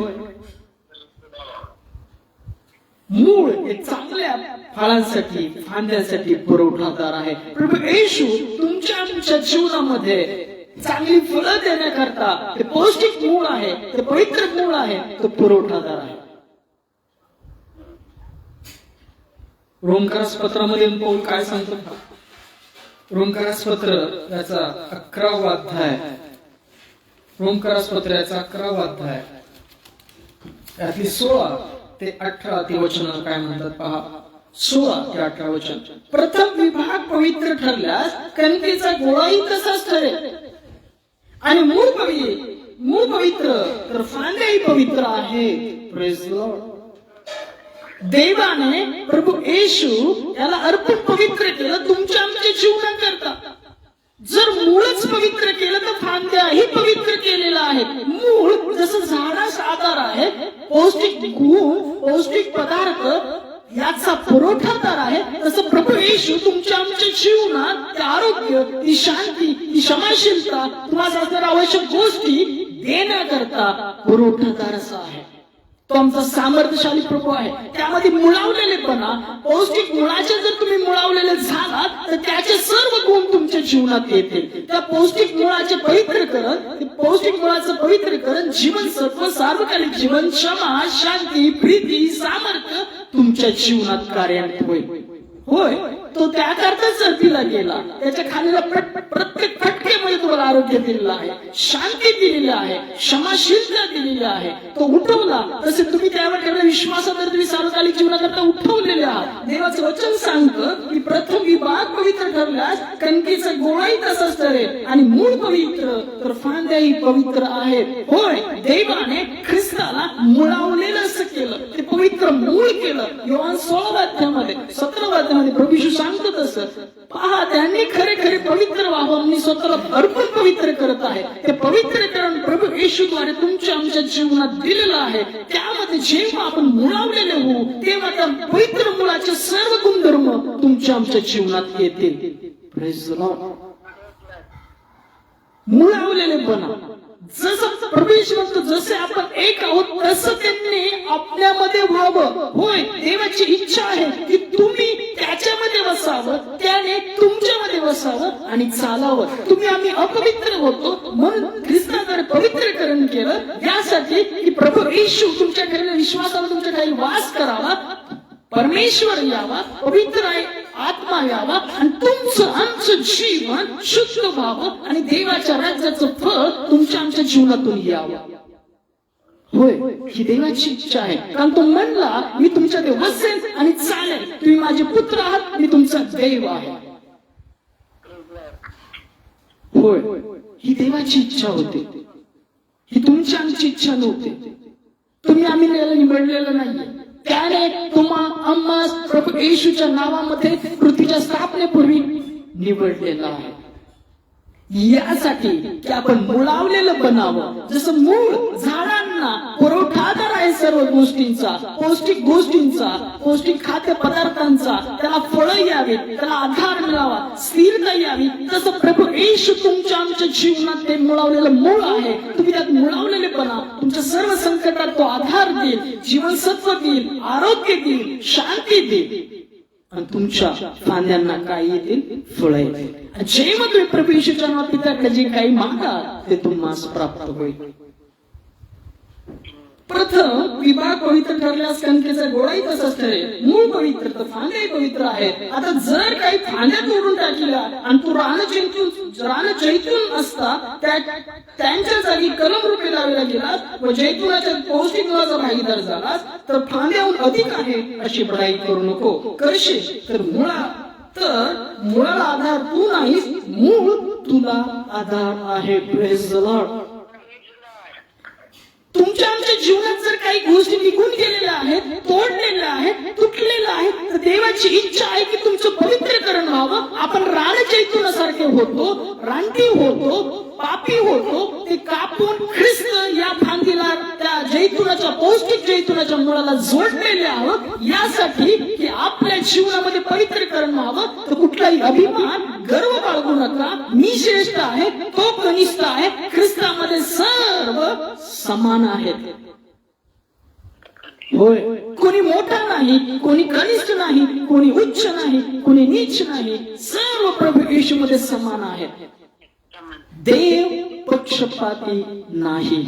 Speaker 1: मूळ हे चांगल्या फळांसाठी, फांद्यांसाठी पुरवठादार आहे. प्रभू येशू तुमच्या आमच्या जीवनामध्ये चांगली फळं देण्याकरता ते पौष्टिक मूळ आहे, ते पवित्र मूळ आहे, तो पुरवठादार आहे. रोमकारास पत्रामध्ये पाऊल काय सांगतो? रोमकारास पत्र याचा 11वा अध्याय, रोमकारास पत्र याचा 11वा अध्याय यातली 16 ते 18 ती वचन काय म्हणतात पहा. 16 ते 18 वचन. प्रथम विभाग पवित्र ठरल्यास कणकेचा गोळाही तसाच ठरेल, आणि मूळ पवित्र तर फांद्याही पवित्र आहे. Praise the Lord. देवाने प्रभू येशू याला अर्पण पवित्र केलं तुमच्या आमच्या जीवनाकरता. जर मूळच पवित्र केलं तर फांद्याही पवित्र केलेला आहे. मूळ जसं झाडास आधार आहे, पौष्टिक गुण, पौष्टिक पदार्थ याचा पुरवठादार आहे, तसं प्रभू येशू तुमच्या आमच्या जीवनात ते आरोग्य, ती शांती, ती क्षमाशीलता, तुम्हाला असणाऱ्या आवश्यक गोष्टी देण्याकरता पुरवठादार असा आहे. तो आमचा सामर्थ्यशाली प्रभू आहे. त्यामध्ये मुळावलेलेपणा, पौष्टिक मुळाचे जर तुम्ही मुळावलेले झालात तर त्याचे सर्व गुण तुमच्या जीवनात येतील. त्या पौष्टिक मुळाचे पवित्रकरण, पौष्टिक मुळाचं पवित्रकरण, जीवनसत्व, सार्वकालिक जीवन, क्षमा, शांती, प्रीती, सामर्थ्य तुमच्या जीवनात कार्यान्वित होईल. होय, तो त्याकरताच धरतीला गेला. त्याच्या खालीला प्रत्येक फटकेमध्ये तुम्हाला आरोग्य दिलेलं आहे, शांती दिलेली आहे, क्षमाशीलता दिलेली आहे. तो उठवला, तसे तुम्ही त्यावर ठेवलेल्या विश्वासावर तुम्ही सार्वकालिक जीवनाकरता उठवलेले आहात. देवाचं वचन सांगतं की प्रथम विभाग पवित्र ठरल्यास कणकेचा गोळाही तसाच ठरेल, आणि मूळ पवित्र तर फांद्याही पवित्र आहेत. होय, देवाने ख्रिस्ताला मुळावलेलं असं केलं, ते पवित्र मूळ केलं. योहान 16 अध्यायामध्ये 17 अध्यायामध्ये प्रभू येशू सांगतो तसं. पहा, त्यांनी खरे खरे पवित्र व्हावं, मी स्वतःला अर्पण पवित्र करत आहे. ते पवित्रकरण प्रभू येशूद्वारे तुमच्या आमच्या जीवनात दिलेलं आहे. त्यामध्ये जेव्हा आपण मुळावलेले होऊ तेव्हा त्या पवित्र मुळाचे सर्व गुणधर्म तुमच्या आमच्या जीवनात येतील. Praise the Lord. मुळावलेलेपणा, जसं प्रभू येशू म्हणतो जसे आपण एक आहोत तसं त्यांनी आपल्यामध्ये व्हावं. होय, देवाची इच्छा आहे की तुम्ही त्याच्यामध्ये वसावं, त्याने तुमच्यामध्ये वसावं आणि चालावं. तुम्ही आम्ही अपवित्र होतो म्हणून ख्रिस्ताद्वारे पवित्रकरण केलं, यासाठी की प्रभू येशू तुमच्या ठेवलेल्या विश्वासावर तुमच्या काही वास करावा, परमेश्वर यावा, पवित्र आहे आत्मा यावा, आणि तुमचं आमचं जीवन शुद्ध व्हावं आणि देवाच्या राज्याचं फळ तुमच्या आमच्या जीवनातून यावं. होय, ही देवाची इच्छा आहे. कारण तो म्हणला मी तुमच्या देव वसेल आणि चालेल. तुम्ही माझे पुत्र आहात, मी तुमचा देव आहे. होय, ही देवाची इच्छा होती, ही तुमची आमची इच्छा नव्हती. तुम्ही आम्ही निवडलेलं नाही. त्याने आम्हास प्रभू येशूच्या नावामध्ये पृथ्वीच्या स्थापनेपूर्वी निवडलेला आहे, यासाठी की आपण मुळावलेलं बनावं. जसं मूळ झाडांना पुरवठादार आहे सर्व गोष्टींचा, पौष्टिक गोष्टींचा, पौष्टिक खाद्य पदार्थांचा, त्याला फळं यावी, त्याला आधार मिळावा, स्थिरता यावी, तसं प्रभू येशू तुमच्या आमच्या जीवनात ते मुळावलेलं मूळ आहे. तुम्ही त्यात मुळावलेलेपणा, तुमच्या सर्व संकटात तो आधार देईल, जीवनसत्व देईल, आरोग्य देईल, शांती देईल, आणि तुमच्या फांद्यांना काय येतील? फळं येतील. जेव्हा तुम्ही प्रभू येशूच्या नावात पित्याकडे जे काही मागा ते तुम्हाला प्राप्त होईल. प्रथम विभाग पवित्र ठरल्यास कणकेचा गोळाही तसाच ठरेल. मूळ पवित्र तर फांद्याही पवित्र आहेत. आता जर काही फांद्या तोडून टाकल्या आणि तू रान जैतून असता त्यांच्या जागी कलम रुपये लावायला गेलास व जैतुनाच्या पौष्टिक मुळाचा भागीदार झालास तर फांद्याहून अधिक आहे अशी बढाई करू नको. करशील तर मुळाला आधार तू नाहीस, मूळ तुला आधार आहे. Praise the Lord. तुमच्या आमच्या जीवनात जर काही गोष्टी निघून गेलेल्या आहेत, तोडलेल्या आहेत, तुटलेल्या आहेत, तर देवाची इच्छा आहे की तुमचं पवित्रीकरण व्हावं. आपण रानजैतुनासारखे होतो, रानटी होतो, पापी होतो, ते कापून ख्रिस्त या फांदीला त्या जैतुनाच्या पौष्टिक जैतुनाच्या मुळाला जोडलेले आहोत. यासाठी की आपल्या जीवनामध्ये पवित्रीकरण व्हावं. तर कुठलाही अभिमान, गर्व बाळगू नका. मी श्रेष्ठ आहे, तो कनिष्ठ आहे. ख्रिस्तामध्ये सर्व समान आहेत. होय, कोणी मोठा नाही, कोणी कनिष्ठ नाही, कोणी उच्च नाही, कोणी नीच नाही. सर्व प्रभू येशू मध्ये समान आहेत. देव पक्षपाती नाही.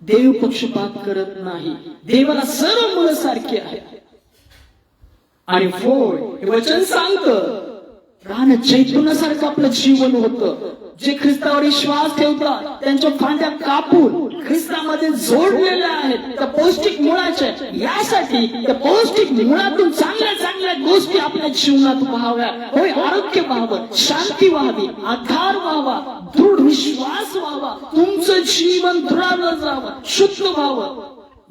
Speaker 1: देव पक्षपात करत नाही. देवाला सर्व मुलं सारखी आहेत. आणि होय, हे वचन सांगतं रान चैतन्यासारखं आपलं जीवन होतं. जे ख्रिस्तावर विश्वास ठेवतात त्यांच्या फांद्या कापून ख्रिस्तामध्ये जोडलेल्या आहेत त्या पौष्टिक मुळाच्या. यासाठी त्या पौष्टिक मुळातून चांगल्या चांगल्या गोष्टी आपल्या जीवनात व्हाव्या. होय, आरोग्य व्हावं, शांती व्हावी, आधार व्हावा, दृढ विश्वास व्हावा, तुमचं जीवन दृढावलं जावं, शुद्ध व्हावं.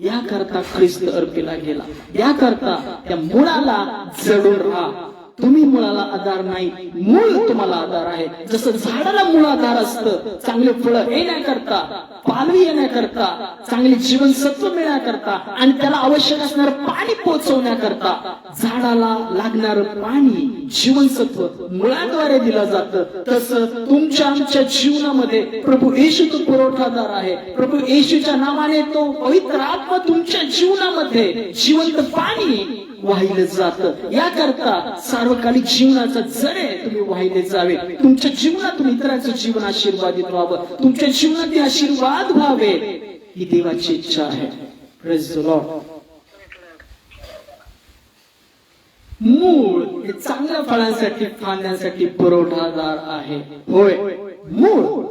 Speaker 1: याकरता ख्रिस्त अर्पीला गेला. याकरता त्या मुळाला जडून राहा. तुम्ही मुळाला आधार नाही, मूळ तुम्हाला आधार आहे. जसं झाडाला मूळ आधार असतं चांगले फळं येण्याकरता, पालवी येण्याकरता, चांगले जीवनसत्व मिळण्याकरता आणि त्याला आवश्यक असणारं पाणी पोहोचवण्याकरता झाडाला लागणार पाणी, जीवनसत्व मुळाद्वारे दिलं जातं. तसं तुमच्या आमच्या जीवनामध्ये प्रभू येशू तो पुरवठादार आहे. प्रभू येशूच्या नावाने तो पवित्र आत्मा तुमच्या जीवनामध्ये जिवंत पाणी वाहिले जातं. याकरता सार्वकालिक जीवनाचा जरे तुम्ही वाहिले जावे. तुमच्या जीवनातून इतरांचं जीवन आशीर्वादित व्हावं, तुमच्या जीवनात आशीर्वाद व्हावे, ही देवाची इच्छा आहे. Praise the Lord. मूळ हे चांगल्या फळांसाठी, फांद्यांसाठी पुरवठादार आहे. होय, मूळ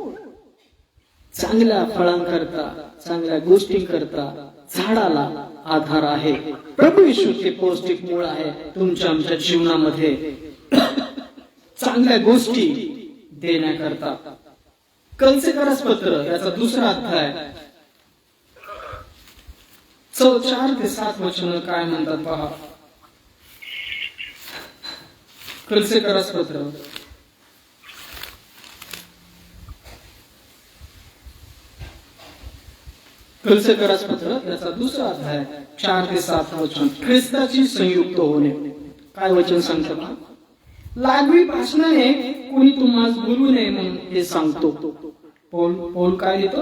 Speaker 1: चांगल्या फळांकरता, चांगल्या गोष्टींकरता झाडाला आधार आहे. प्रभू येशू ते पौष्टिक मूळ आहे. तुमच्या आमच्या जीवनामध्ये चांगल्या गोष्टी देण्याकरता. कलसेकरास पत्र याचा 2रा अध्याय 4 ते 7 वचन काय म्हणतात पहा. कलसेकरास पत्र कलसेकरास पत्र याचा 2रा अध्याय 4 ते 7 वचन. ख्रिस्ताची संयुक्त होणे. काय वचन सांगतं? लागवी भाषणाने कोणी तुम्हाला बोलू नये म्हणून हे सांगतो. पौल काय लिहितो?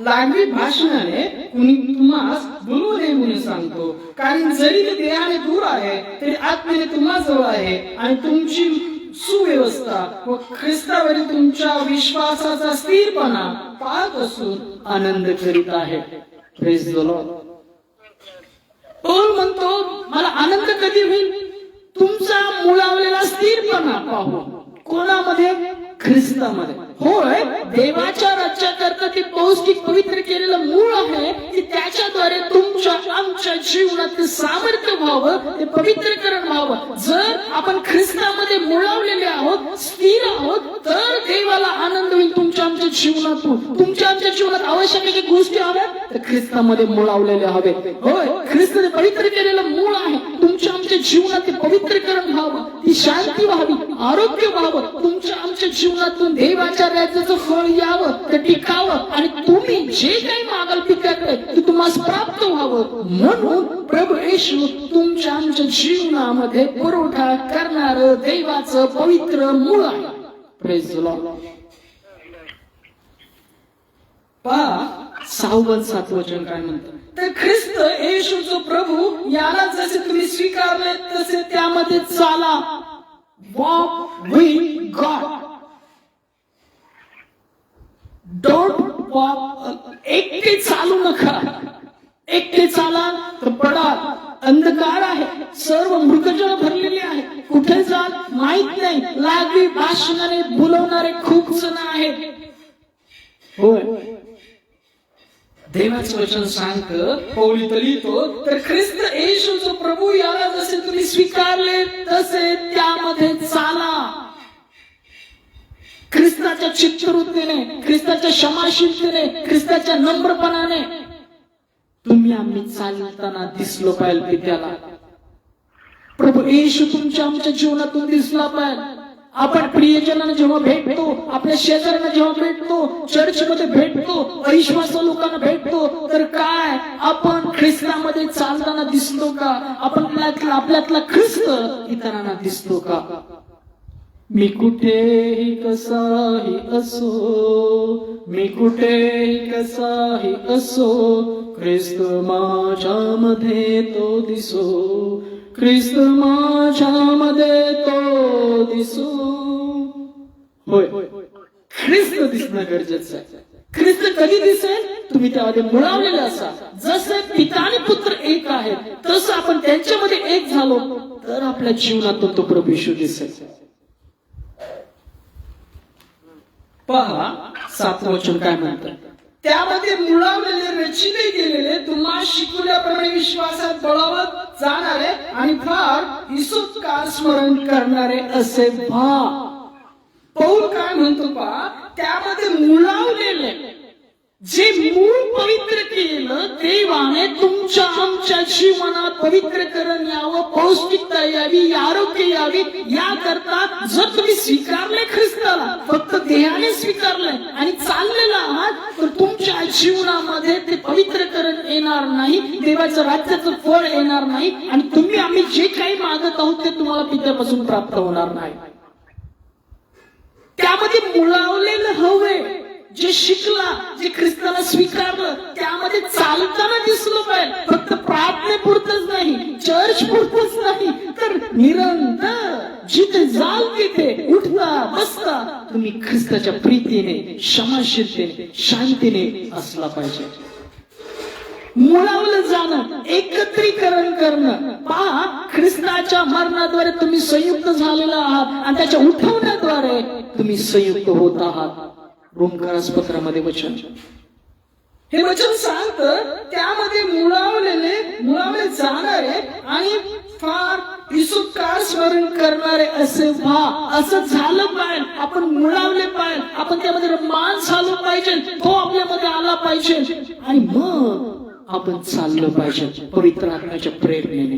Speaker 1: लागवी भाषणाने कुणी तुम्हाला बोलू नये म्हणून सांगतो. कारण जरी ते देहाने दूर आहे तरी आत्म्याने तुम्हा जवळ आहे आणि तुमची सुव्यवस्था व ख्रिस्तावरील तुमच्या विश्वासाचा स्थिरपणा पाहत असून आनंद करीत आहे. Praise the Lord. पौल म्हणतो मला आनंद कधी होईल? तुमचा मुळावलेला स्थिरपणा पाहू. कोणामध्ये? ख्रिस्तामध्ये. होय, देवाच्या राज्याकरता ते पौष्टिक पवित्र केलेलं मूळ आहे की त्याच्याद्वारे तुमच्या आमच्या जीवनात ते सामर्थ्य व्हावं, ते पवित्रकरण व्हावं. जर आपण ख्रिस्तामध्ये मुळावलेले आहोत, स्थिर आहोत, तर देवाला आनंद होईल तुमच्या आमच्या जीवनातून. तुमच्या आमच्या जीवनात आवश्यक काही गोष्टी हव्या तर ख्रिस्तामध्ये मुळावलेले हवे. होय, ख्रिस्त ते पवित्र केलेलं मूळ आहे. तुमच्या आमच्या जीवनात ते पवित्रकरण व्हावं, ती शांती व्हावी, आरोग्य व्हावं. तुमच्या आमच्या जीवनातून देवाच्या राज्याचं फळ यावं, ते टिकावं आणि तुम्ही जे काही मागाल पिकाकडे ते तुम्हाला प्राप्त व्हावं. म्हणून प्रभू येशू तुमच्या आमच्या जीवनामध्ये पुरवठा करणार देवाचं पवित्र मूळ आहे. Praise the Lord. पहा 6-7 वचन काय म्हणतात? तर ख्रिस्त येशू जो प्रभू याला जसे तुम्ही स्वीकारले तसे त्यामध्ये चाला. Walk with God. Don't walk. एकटे चालू नका, एकटे चालाल तर पडाल. अंधकार आहे, सर्व मृगजळ भरलेले आहे, कुठे जाल माहित नाही. लागली भाषणाने बोलवणारे खूप जण आहेत. होय, देवाचं वचन सांगतं, पौली लिहितो, तर ख्रिस्त येशू जो प्रभू याला जसे तुम्ही स्वीकारले तसे त्यामध्ये चाला. ख्रिस्ताच्या चित्तवृत्तीने, ख्रिस्ताच्या क्षमाशीलतेने, ख्रिस्ताच्या नम्रपणाने तुम्ही आम्ही चालताना दिसलो पाहिजे पित्याला. प्रभू येशू तुमच्या आमच्या जीवनातून दिसला पाहिजे. आपण प्रियजनांना जेव्हा भेटतो, आपल्या शेजाऱ्यांना जेव्हा भेटतो, चर्चमध्ये भेटतो, अविश्वासू लोकांना भेटतो, तर काय आपण ख्रिस्तामध्ये चालताना दिसतो का? आपण आपल्यातला ख्रिस्त इतरांना दिसतो का? मी कुठेही कसाही असो, मी कुठेही कसाही असो, ख्रिस्त माझ्यामध्ये तो दिसो, ख्रिस्त माझ्यामध्ये तो दिसो. होय, ख्रिस्त दिसणं गरजेचं आहे. ख्रिस्त कधी दिसेल? तुम्ही त्यामध्ये मुळावलेले असा. जसे पिता आणि पुत्र एक आहेत, तसं आपण त्यांच्यामध्ये एक झालो तर आपल्या जीवनातून तो प्रभू येशू दिसेल. पहा 7 वचन काय म्हणतात, त्यामध्ये मुळावलेले, रचिले गेलेले, तुम्हा शिकवल्याप्रमाणे विश्वासात बळावत जाणारे आणि फार ईसुकार स्मरण करणारे असे व्हा. पौल काय म्हणतो पहा, त्यामध्ये मुळावलेले, जे मूळ पवित्र केलं देवाने तुमच्या आमच्या जीवनात पवित्रकरण यावं, पौष्टिकता यावी, आरोग्य यावी, याकरता जर तुम्ही स्वीकारले ख्रिस्ताला, फक्त देहाने स्वीकारले आणि चाललेला आहात, तर तुमच्या जीवनामध्ये ते पवित्रकरण येणार नाही, देवाचं राज्याचं फळ येणार नाही, आणि तुम्ही आम्ही जे काही मागत आहोत ते तुम्हाला पित्यापासून प्राप्त होणार नाही. त्यामध्ये मुळावलेलं हवंय. जे शिकला, जे ख्रिस्ताला स्वीकारलं, त्यामध्ये चालताना दिसलं पाहिजे. फक्त प्रार्थनेपुरतच नाही, चर्च पुरतच नाही, तर निरंतर जिथे जाल तिथे उठता बसता तुम्ही ख्रिस्ताच्या प्रीतीने, क्षमाशीलतेने, शांतीने असला पाहिजे. मुळावलं जाणं, एकत्रीकरण करणं. पहा, ख्रिस्ताच्या मरणाद्वारे तुम्ही संयुक्त झालेला आहात आणि त्याच्या उठवण्याद्वारे तुम्ही संयुक्त होत आहात. रोमकारास पत्रामध्ये वचन, हे वचन सांगतं, त्यामध्ये मुळावले जाणारे आणि फार ईसुकार स्मरण करणारे असे व्हा. असं झालं पाहिजे. आपण मुळावले पाहिजे, आपण त्यामध्ये रममान झालो पाहिजे, तो आपल्यामध्ये आला पाहिजे, आणि मग आपण चाललं पाहिजे पवित्र आत्म्याच्या प्रेरणेने.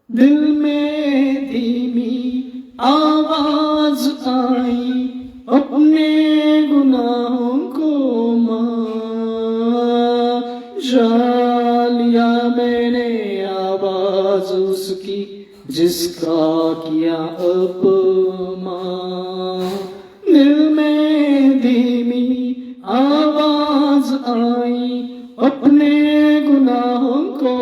Speaker 1: दिल में धीमी आवाज आई, अपने गुनाहों को जान लिया मैंने, आवाज उसकी जिसका किया अपमान. दिल में धीमी आवाज आई, अपने गुनाहों को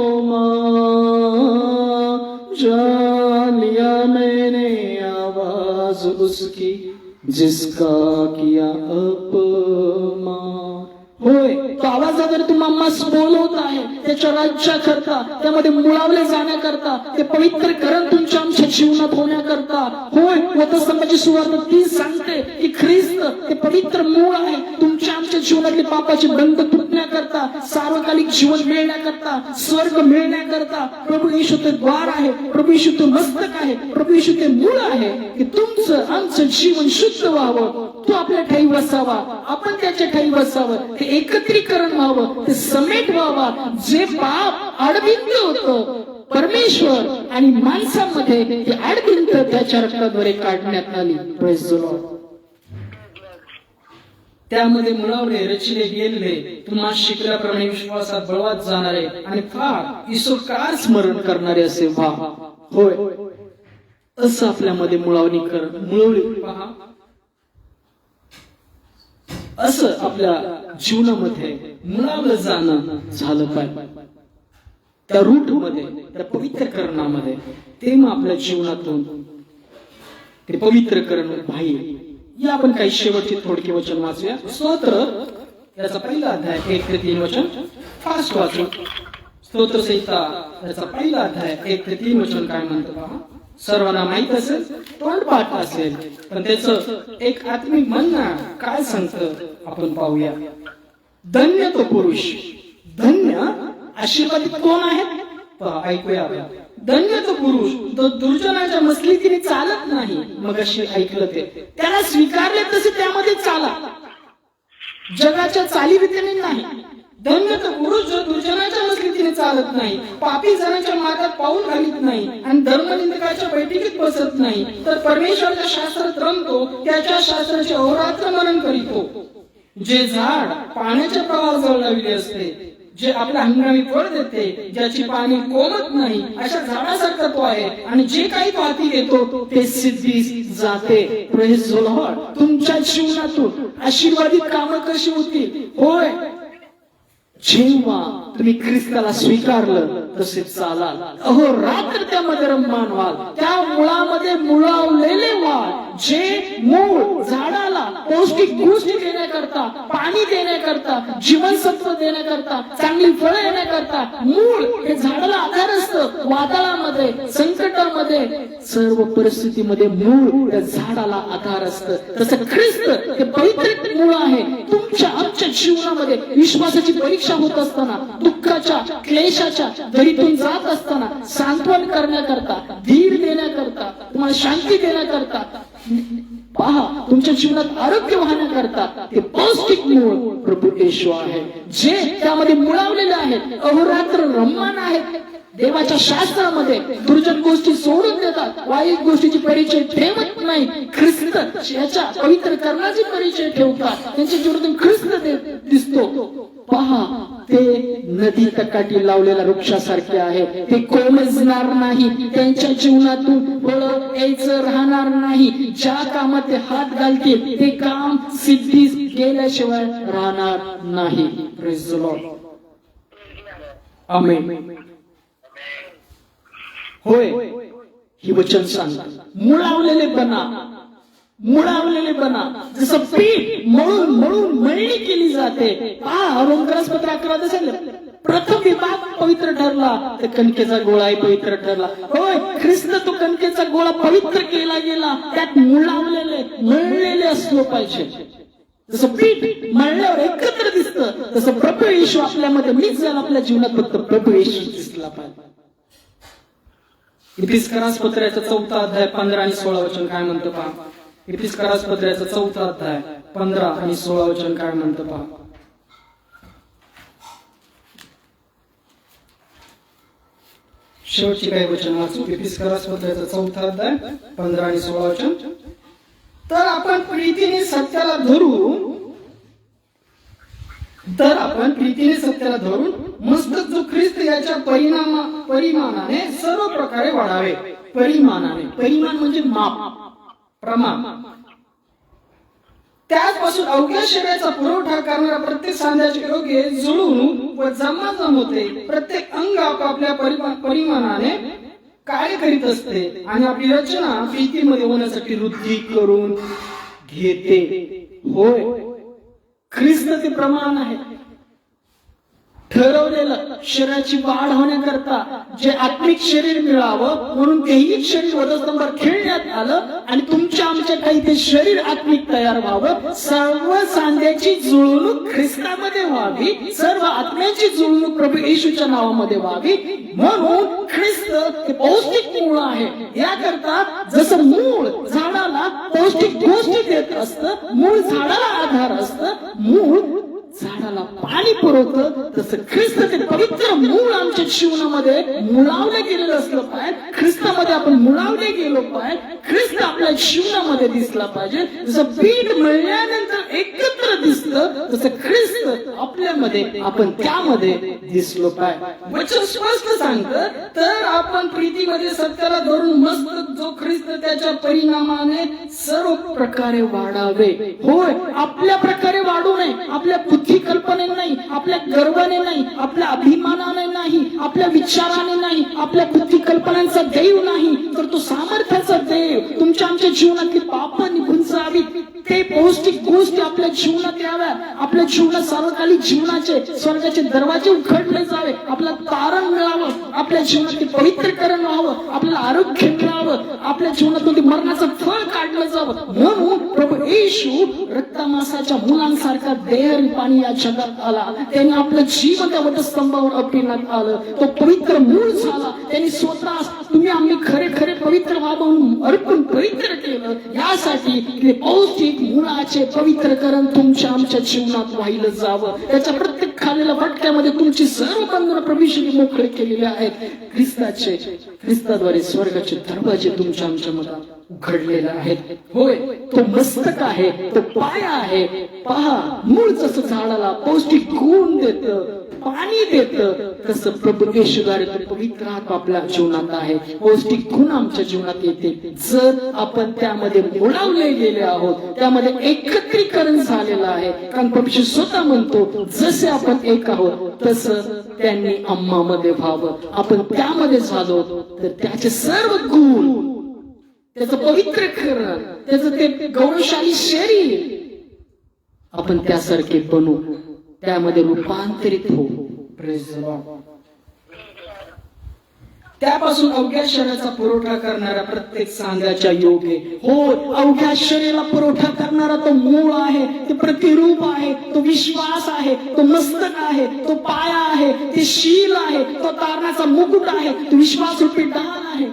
Speaker 1: जान लिया मैंने, आवाज उसकी जिसका किया अपमान. होय, तो आवाजाद्वारे तुम्हाला बोलवत आहे त्याच्या राज्याकरता, त्यामध्ये मुळावले जाण्याकरता, ते पवित्रकरण तुमच्या आमच्या जीवनात होण्याकरता. होय, वतसंघाची सुवार्ता 30 सांगते की ख्रिस्त ते पवित्र मूळ आहे तुमच्या आमच्या जीवनातले पापाचे बंध तुटण्याकरता, सार्वकालिक जीवन मिळण्याकरता, स्वर्ग मिळण्याकरता. प्रभू येशू ते द्वार आहे, प्रभू येशू ते मस्तक आहे, प्रभू येशू ते मूळ आहे की तुमचं आमचं जीवन शुद्ध व्हावं, तो आपल्या ठाई वसावा, आपण त्याच्या ठाई वसावं, ते एकत्रीकरण व्हावं, ते समेट व्हावा. जे पाप आडबिंद होतं परमेश्वर आणि माणसामध्ये, ते आडबिंद त्याच्या रक्ताद्वारे काढण्यात आली. Praise the Lord. त्यामध्ये मुळावले, रचिले गेलेले, तुम्हा शिकल्याप्रमाणे विश्वासात बळवात जाणारे आणि फार ईसुकार स्मरण करणारे असे व्हा. होय, असं आपल्यामध्ये मुळवली पहा, असं आपल्या जीवनामध्ये मुळावलं जाणं झालं पाहिजे. त्या रूट मध्ये, त्या पवित्रकरणामध्ये, ते मग आपल्या जीवनातून ते पवित्रकरण बाहेर. या आपण काही शेवटचे थोडके वचन वाचूया. स्तोत्र याचा पहिला अध्याय 1 ते 3 वचन फास्ट वाचू. स्तोत्रसंहिता त्याचा पहिला अध्याय 1 ते 3 वचन काय म्हणतं पहा. सर्वांना माहित असेल, तोंडपाठ असेल, पण त्याचं एक आत्मिक म्हणणं काय सांगतं आपण पाहूया. धन्य तो पुरुष, धन्य आशीर्वादित कोण आहेत पहा, ऐकूया आपण. धन्य तो पुरुष तो दुर्जनाच्या मसलितीने चालत नाही. मग अशी ऐकलं ते, त्याला स्वीकारले तसे त्यामध्ये चाला, जगाच्या चालीरीतीने नाही. धन्य तो पुरुष जो दुर्जनाच्या मसलितीने चालत नाही, पापी जनाच्या मार्गात पाऊल घालीत नाही आणि धर्मनिंदकाच्या बैठकीत बसत नाही, तर परमेश्वराच्या शास्त्रात रमतो, त्याच्या शास्त्राचे अहोरात्र मनन करीतो. जे झाड पाण्याच्या प्रवाहाजवळ लावले असते, जे आपल्या हंगामी फळ देते, ज्याची पाणी कोमत नाही, अशा झाडासारखा तो आहे. आणि जे काही तो हाती घेतो ते सिद्धीस जाते. Praise the Lord. तुमच्या जीवनातून आशीर्वादित कामं कशी होतील? होय, जेव्हा तुम्ही ख्रिस्ताला स्वीकारलं तसे चालाल. अहो रात्र त्यामध्ये रममान व्हाल, त्या मुळामध्ये मुळावलेले व्हाल. जे मूळ झाडाला पौष्टिक गोष्टी देण्याकरता, पाणी देण्याकरता, जीवनसत्व देण्याकरता, चांगली फळं येण्याकरता मूळ हे झाडाला आधार असतं. वादळामध्ये, संकटामध्ये, सर्व परिस्थितीमध्ये मूळ त्या झाडाला आधार असतं. तसं ख्रिस्त हे पवित्र मूळ आहे. तुमच्या आमच्या जीवनामध्ये विश्वासाची परीक्षा होत असताना, दुःखाच्या क्लेशाच्या दरीतून जात असताना सांत्वन करण्याकरता, धीर देण्याकरता, तुम्हाला शांती देण्याकरता, पहा तुमच्या जीवनात आरोग्य वाहण्याकरता ते पौष्टिक मूळ प्रभू येशू आहे, जे त्यामध्ये मुळावलेले आहेत, अहोरात्र रममान आहेत. देवाच्या शास्त्रामध्ये दुर्जन गोष्टी सोडून देतात, वाईट गोष्टीची परिचय ठेवत नाही. ख्रिस्त याच्या पवित्र कर्माची परिचय ठेवतात. त्यांच्या जीवनातून ख्रिस्त दिसतो. पहा, ते नदी तटाटी लावलेल्या वृक्षासारखे आहे. ते कोमेजणार नाही, त्यांच्या जीवनातून फळ यायचं राहणार नाही. ज्या कामात ते हात घालतील ते काम सिद्धीस गेल्याशिवाय राहणार नाही. Praise the Lord. आमेन. होय, ही वचन सांगतात, मुळावलेले बना, मुळावलेले बना. जसं पीठ मळून मळून मळणी केली जाते. पहा रोमकरास पत्र 11 असेल, प्रथम विभाग पवित्र ठरला तर कणकेचा गोळाही पवित्र ठरला. होय, ख्रिस्त तो कणकेचा गोळा पवित्र केला गेला. त्यात मुळावलेले मळलेले असलो पाहिजे. जसं पीठ मळल्यावर एकत्र दिसतं, तसं प्रभू येशू आपल्यामध्ये मीच झाला. आपल्या जीवनात फक्त प्रभू येशू दिसला पाहिजे. इफिस्करास पत्राचा 4 अध्याय 15 आणि 16 वचन काय म्हणतं पहा. इफिस्करास पत्राचा 4 अध्याय 15 आणि 16 वचन काय म्हणतं पहा. शेवटची काही वचन वाचू. इफिस्करास पत्राचा 4 अध्याय 15 आणि 16 वचन. तर आपण प्रीतीने सत्याला धरून मस्तक जो ख्रिस्त याच्या परिमाणाने सर्व प्रकारे वाढावे. परिमाण म्हणजे माप, प्रमाण. त्याचपासून अवघ्या शरीराचा पुरवठा करणारा प्रत्येक सांध्याचे योग्य जुळून व जमाजम होते. प्रत्येक अंग आपापल्या परिमाणाने कार्य करीत असते आणि आपली रचना प्रीतीमध्ये होण्यासाठी वृद्धी करून घेते. होय, ख्रिस्त ते प्रमाण आहे, ठरवलेलं शरीराची वाढ होण्याकरता जे आत्मिक शरीर मिळावं म्हणून तेही शरीर वधस्तंभावर खेळण्यात आलं आणि तुमच्या आमच्या काही ते शरीर आत्मिक तयार व्हावं. सर्व सांध्याची जुळवणूक ख्रिस्तामध्ये व्हावी, सर्व आत्म्याची जुळवणूक प्रभू येशूच्या नावामध्ये व्हावी. म्हणून ख्रिस्त हे पौष्टिक मूळ आहे. याकरता जसं मूळ झाडाला पौष्टिक गोष्टी देत असतं, मूळ झाडाला आधार असतं, मूळ झाडाला पाणी पुरवतं, तसं ख्रिस्त ते पवित्र मूळ आमच्या जीवनामध्ये मुळावले गेलेलं असलं पाहिजे. ख्रिस्तामध्ये आपण मुळावले गेलो पाहिजे. ख्रिस्त आपल्या जीवनामध्ये दिसला पाहिजे. जसं पीठ मळल्यानंतर एकत्र दिसतं, तसं ख्रिस्त आपल्यामध्ये, आपण त्यामध्ये दिसलो पाहिजे. वचन स्पष्ट सांगतं, तर आपण प्रीतीमध्ये सत्याला धरून मस्तक जो ख्रिस्त त्याच्या परिणामाने सर्व प्रकारे वाढावे. होय, आपल्या प्रकारे वाढू नये, आपल्या बुद्धी कल्पनेने नाही, आपल्या गर्वाने नाही, आपल्या अभिमानाने नाही, आपल्या विचाराने नाही, आपल्या बुद्धी कल्पनांचा देव नाही, तर तो सामर्थ्याचा देव, तुमच्या
Speaker 2: आमच्या जीवनातली पाप निघून जावी, ते पौष्टिक गोष्टी आपल्या जीवनात याव्या, आपल्या जीवनात सार्वकालिक जीवनाचे स्वर्गाचे दरवाजे उघडले जावे, आपल्याला तारण मिळावं, आपल्या जीवनात पवित्रकरण व्हावं, आपल्याला आरोग्य मिळावं, आपल्या जीवनातून मरणाचं फळ काढलं जावं. म्हणून प्रभू येशू रक्तमांसाच्या मुलांसारखा देह पाणी या जगात आला. त्यांनी आपलं जीवन त्या वटस्तंभावर अर्पण्यात आलं. तो पवित्र मूळ झाला. त्यांनी स्वतः तुम्ही आम्ही खरे खरे पवित्र व्हावं अर्पण पवित्र केलं. यासाठी पौष्टिक मुळाचे पवित्रकरण तुमच्या आमच्या जीवनात व्हायला जावं. त्याच्या प्रत्येक खालेल्या फटक्यामध्ये तुमची सर्व बंधनं प्रभूने मोकळे केलेले आहेत. ख्रिस्ताद्वारे स्वर्गाचे दरवाजे तुमच्या आमच्या मनात उघडलेले आहेत. होय, तो मस्तक आहे, तो पाय आहे. पहा, मूळ जसं झाडाला पौष्टिक गुण देतं, पाणी देतं, तसं प्रभू येशूद्वारे तो पवित्र आत्मा आपल्या जीवनात आहे. पौष्टिक गुण आमच्या जीवनात येते जर आपण त्यामध्ये मुळावले गेले आहोत, त्यामध्ये एकत्रीकरण झालेलं आहे. कारण प्रभू स्वतः म्हणतो, जसे आपण एक आहोत तसं त्यांनी आम्हामध्ये व्हावं. आपण त्यामध्ये झालो तर त्याचे सर्व गुण, त्याचं पवित्रकरण, त्याचं ते गौरवशाली शरीर, आपण त्यासारखे बनू, त्यामध्ये रूपांतरित हो. Praise the Lord. त्यापासून अवघ्या शरीराचा पुरवठा करणारा प्रत्येक सांध्याच्या योगे. हो, अवघ्या शरीराला पुरवठा करणारा तो मूळ आहे, ते प्रतिरूप आहे, तो विश्वास आहे, तो मस्तक आहे, तो पाया आहे, ते शील आहे, तो तारणाचा मुकुट आहे, तो विश्वास रूपी ढाल आहे,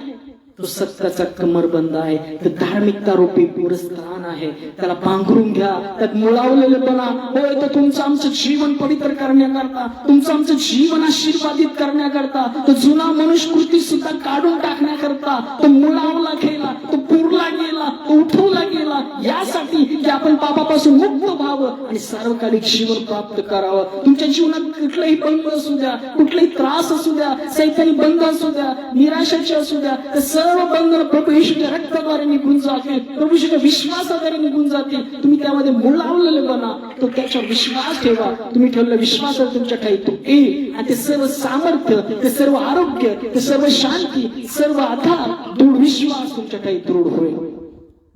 Speaker 2: तो सत्याचा कमरबंद आहे, तो धार्मिकता रूपी पुरस्कार आहे. त्याला पांघरून घ्या, त्यात मुळावलेले बना. होय, तो तुमचं आमचं जीवन पवित्र करण्याकरता, तुमचं आमचं जीवन आशीर्वादित करण्याकरता, तो जुना मनुष्यकृती सुद्धा काढून टाकण्याकरता तो मुळावला गेला, तो पुरला गेला, तो उठवला गेला, यासाठी की आपण पापापासून मुक्त व्हावं आणि सार्वकालिक जीवन प्राप्त करावं. तुमच्या जीवनात कुठलाही बंध असू द्या, कुठलाही त्रास असू द्या, सैतानी बंध असू द्या, निराशाचे असू द्या, सर्व बंधन प्रभू येशूच्या रक्ताद्वारे निघून जातील, प्रभू येशूच्या विश्वासाद्वारे निघून जातील. तुम्ही त्यामध्ये मुळावलेले बना, तो त्याचा विश्वास ठेवा. तुम्ही ठेवलेला विश्वासात तुमच्या ठाई तो येईल आणि ते सर्व सामर्थ्य, ते सर्व आरोग्य, ते सर्व शांती, सर्व आधार, दृढ विश्वास तुमच्या ठाई दृढ होईल.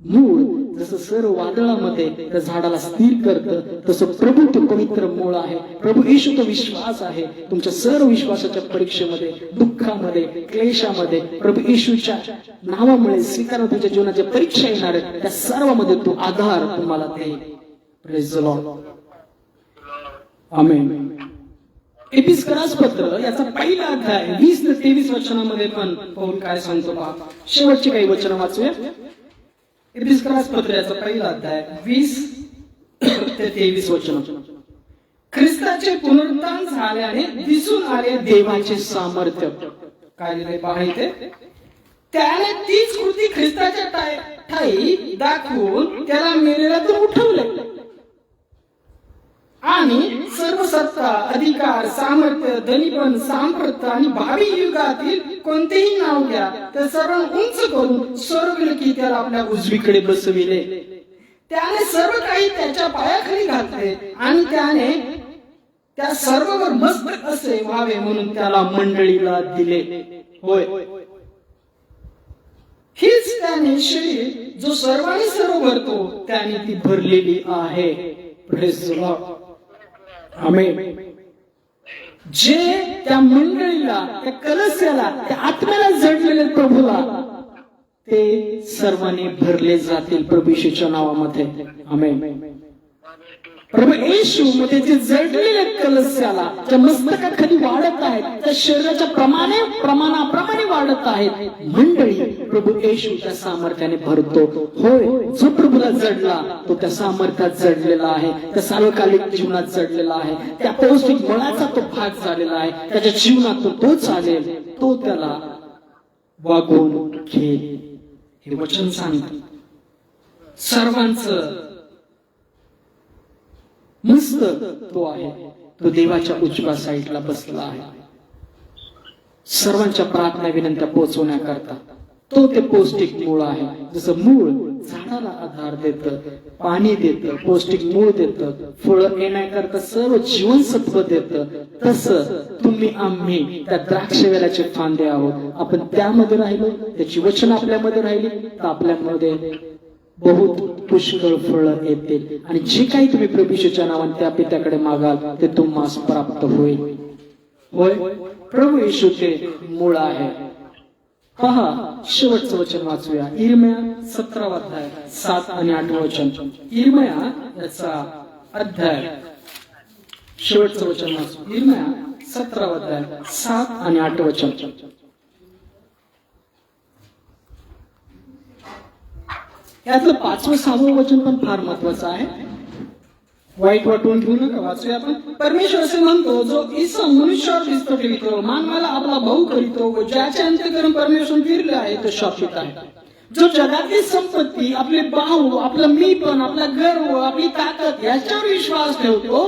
Speaker 2: मूळ जसं सर्व वादळामध्ये त्या झाडाला स्थिर करतं, तसं प्रभू तो पवित्र मूळ आहे. प्रभू येशू तो विश्वास आहे. तुमच्या सर्व विश्वासाच्या परीक्षेमध्ये, दुःखामध्ये, क्लेशामध्ये प्रभू येशूच्या नावामुळे स्वीकारा तुमच्या जीवनाच्या परीक्षा येणार आहेत, त्या सर्वांमध्ये तो आधार तुम्हाला देईल. Praise the Lord. आमेन. एपिस्करास पत्र याचा पहिला अध्याय 20 ते 23 वचनामध्ये पण पौल काय सांगतो पहा. शेवटची काही वचन वाचूया. एपिस्करास पत्र याचा पहिला अध्याय 20 ते 23 वचन. ख्रिस्ताचे पुनरुत्थान झाल्याने दिसून आले देवाचे सामर्थ्य. काय लिहिले पहा इथे. त्याने तीच कृती ख्रिस्ताच्या ठाई दाखवून त्याला मेलेल्यातून उठवले आणि सर्व सत्ता, अधिकार, सामर्थ्य, धनीपण, सांप्रत आणि भावी युगातील कोणतेही नाव घ्या, तर सर्व उंच करून स्वर्गलोकी त्याला आपल्या उजवीकडे बसविले. त्याने सर्व काही त्याच्या पायाखाली घातले आणि त्याने त्या सर्ववर मस्तक असे व्हावे म्हणून त्याला मंडळीला दिले. होय, हीच त्याने शरीर जो सर्वांनी सर्व भरतो त्याने ती भरलेली आहे. Praise the Lord. आमेन. जे त्या मंडळीला, त्या कलस्याला, त्या आत्म्याला जडलेले प्रभूला, ते सर्वांनी भरले जातील प्रभू येशूच्या नावामध्ये. आमेन. प्रभू येशू मध्ये जे जडलेले कलस्याला, त्या मस्तकाखाली वाढत आहेत, त्या शरीराच्या प्रमाणाप्रमाणे वाढत आहेत, मंडळी प्रभू येशू त्या सामर्थ्याने भरतो. होय, जो प्रभूला जडला तो त्या सामर्थ्यात जडलेला आहे, त्या सार्वकालिक जीवनात जडलेला आहे, त्या पौष्टिक बळाचा तो भाग झालेला आहे. त्याच्या जीवनात तो चालेल, तो त्याला वागवून घेईल. हे वचन सांगतं. सर्वांचं मस्त तो आहे, तो देवाच्या उजव्या साईडला बसला आहे. सर्वांच्या प्रार्थना विनंत्या पोहोचवण्याकरता तो ते पौष्टिक मूळ आहे. जसं मूळ झाडाला आधार देतं, पाणी देतं, पौष्टिक मूळ देतं, फळं येण्याकरता सर्व जीवनसत्व देतं, तसं तुम्ही आम्ही त्या द्राक्षवेलाचे फांदे आहोत. आपण त्यामध्ये राहिलो, त्याची वचन आपल्यामध्ये राहिली तर आपल्यामध्ये बहुत पुष्कळ फळं येतील आणि जे काही तुम्ही प्रभू येशूच्या नावाने त्या पित्याकडे मागाल ते तुम्हाला प्राप्त होईल. होय, प्रभू येशू ते मूळ आहे. पहा, शेवटचं वचन वाचूया. इर्मया 17 अध्याय 7 आणि 8 वचन. इर्मया याचा अध्याय शेवटचं वचन वाचू. इर्मया 17 अध्याय 7 आणि 8 वचन. यातलं 5वं 6वं वचन पण फार महत्वाचं आहे. वाईट वाटून घेऊ नका, वाचूया आपण. परमेश्वर असे म्हणतो, जो ईसा मनुष्यावर दिसत ठेवितो, मानवाला आपला भाऊ करीतो व ज्याचे अंतःकरण परमेश्वर फिरले आहे तो शापित आहे. जो जगातली संपत्ती, आपले भाऊ, आपलं मीपण, आपला गर्व, आपली ताकद याच्यावर विश्वास ठेवतो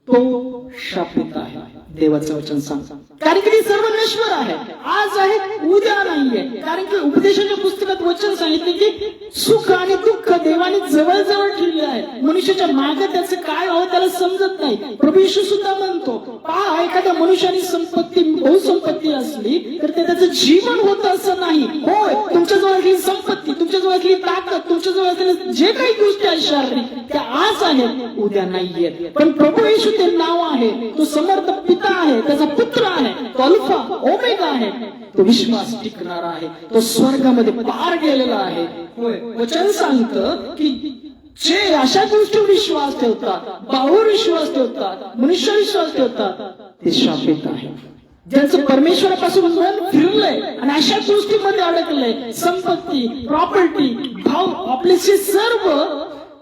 Speaker 2: तो शापित आहे. देवाचं वचन सांगतात. कारण की ते सर्व नश्वर आहे, आज आहे उद्या नाहीये. कारण की उपदेशाच्या पुस्तकात वचन सांगितले की सुख आणि दुःख देवाने जवळ जवळ ठेवले आहे. मनुष्याच्या मागे त्याचं काय हो त्याला समजत नाही. प्रभू येशू सुद्धा म्हणतो, पहा, एखाद्या मनुष्याने संपत्ती, बहुसंपत्ती असली तर ते त्याचं जीवन होतं असं नाही. होय, तुमच्याजवळ असलेली संपत्ती, तुमच्याजवळ असलेली ताकद, तुमच्याजवळ असलेले जे काही गोष्टी आहेत शारीरिक, त्या आज आहेत उद्या नाहीयेत. पण प्रभू येशू ते नाव आहे, तो समर्थ पिता आहे, त्याचा पुत्र आहे, तो अल्फा ओमेगा आहे, तो विश्वास टिकणारा आहे, तो स्वर्गामध्ये पार गेलेला आहे. होय, वचन सांगतं की जे अशा गोष्टीवर विश्वास ठेवतात, भावावर विश्वास ठेवतात, मनुष्य विश्वास ठेवतात, ते शापित आहे. ज्यांचं परमेश्वरापासून मन फिरलंय आणि अशा गोष्टीमध्ये अडकलंय, संपत्ती, प्रॉपर्टी, भाव, आपले सर्व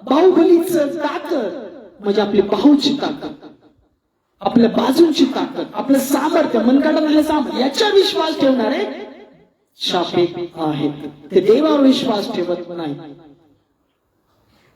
Speaker 2: बाहुबलीचं ताकद म्हणजे आपली बाहूची ताकद, आपल्या बाजूची ताकद, आपलं सामर्थ्य, मनगटातलं सामर्थ्य याच्या विश्वास ठेवणारे शापित आहेत. ते देवावर विश्वास ठेवत नाही.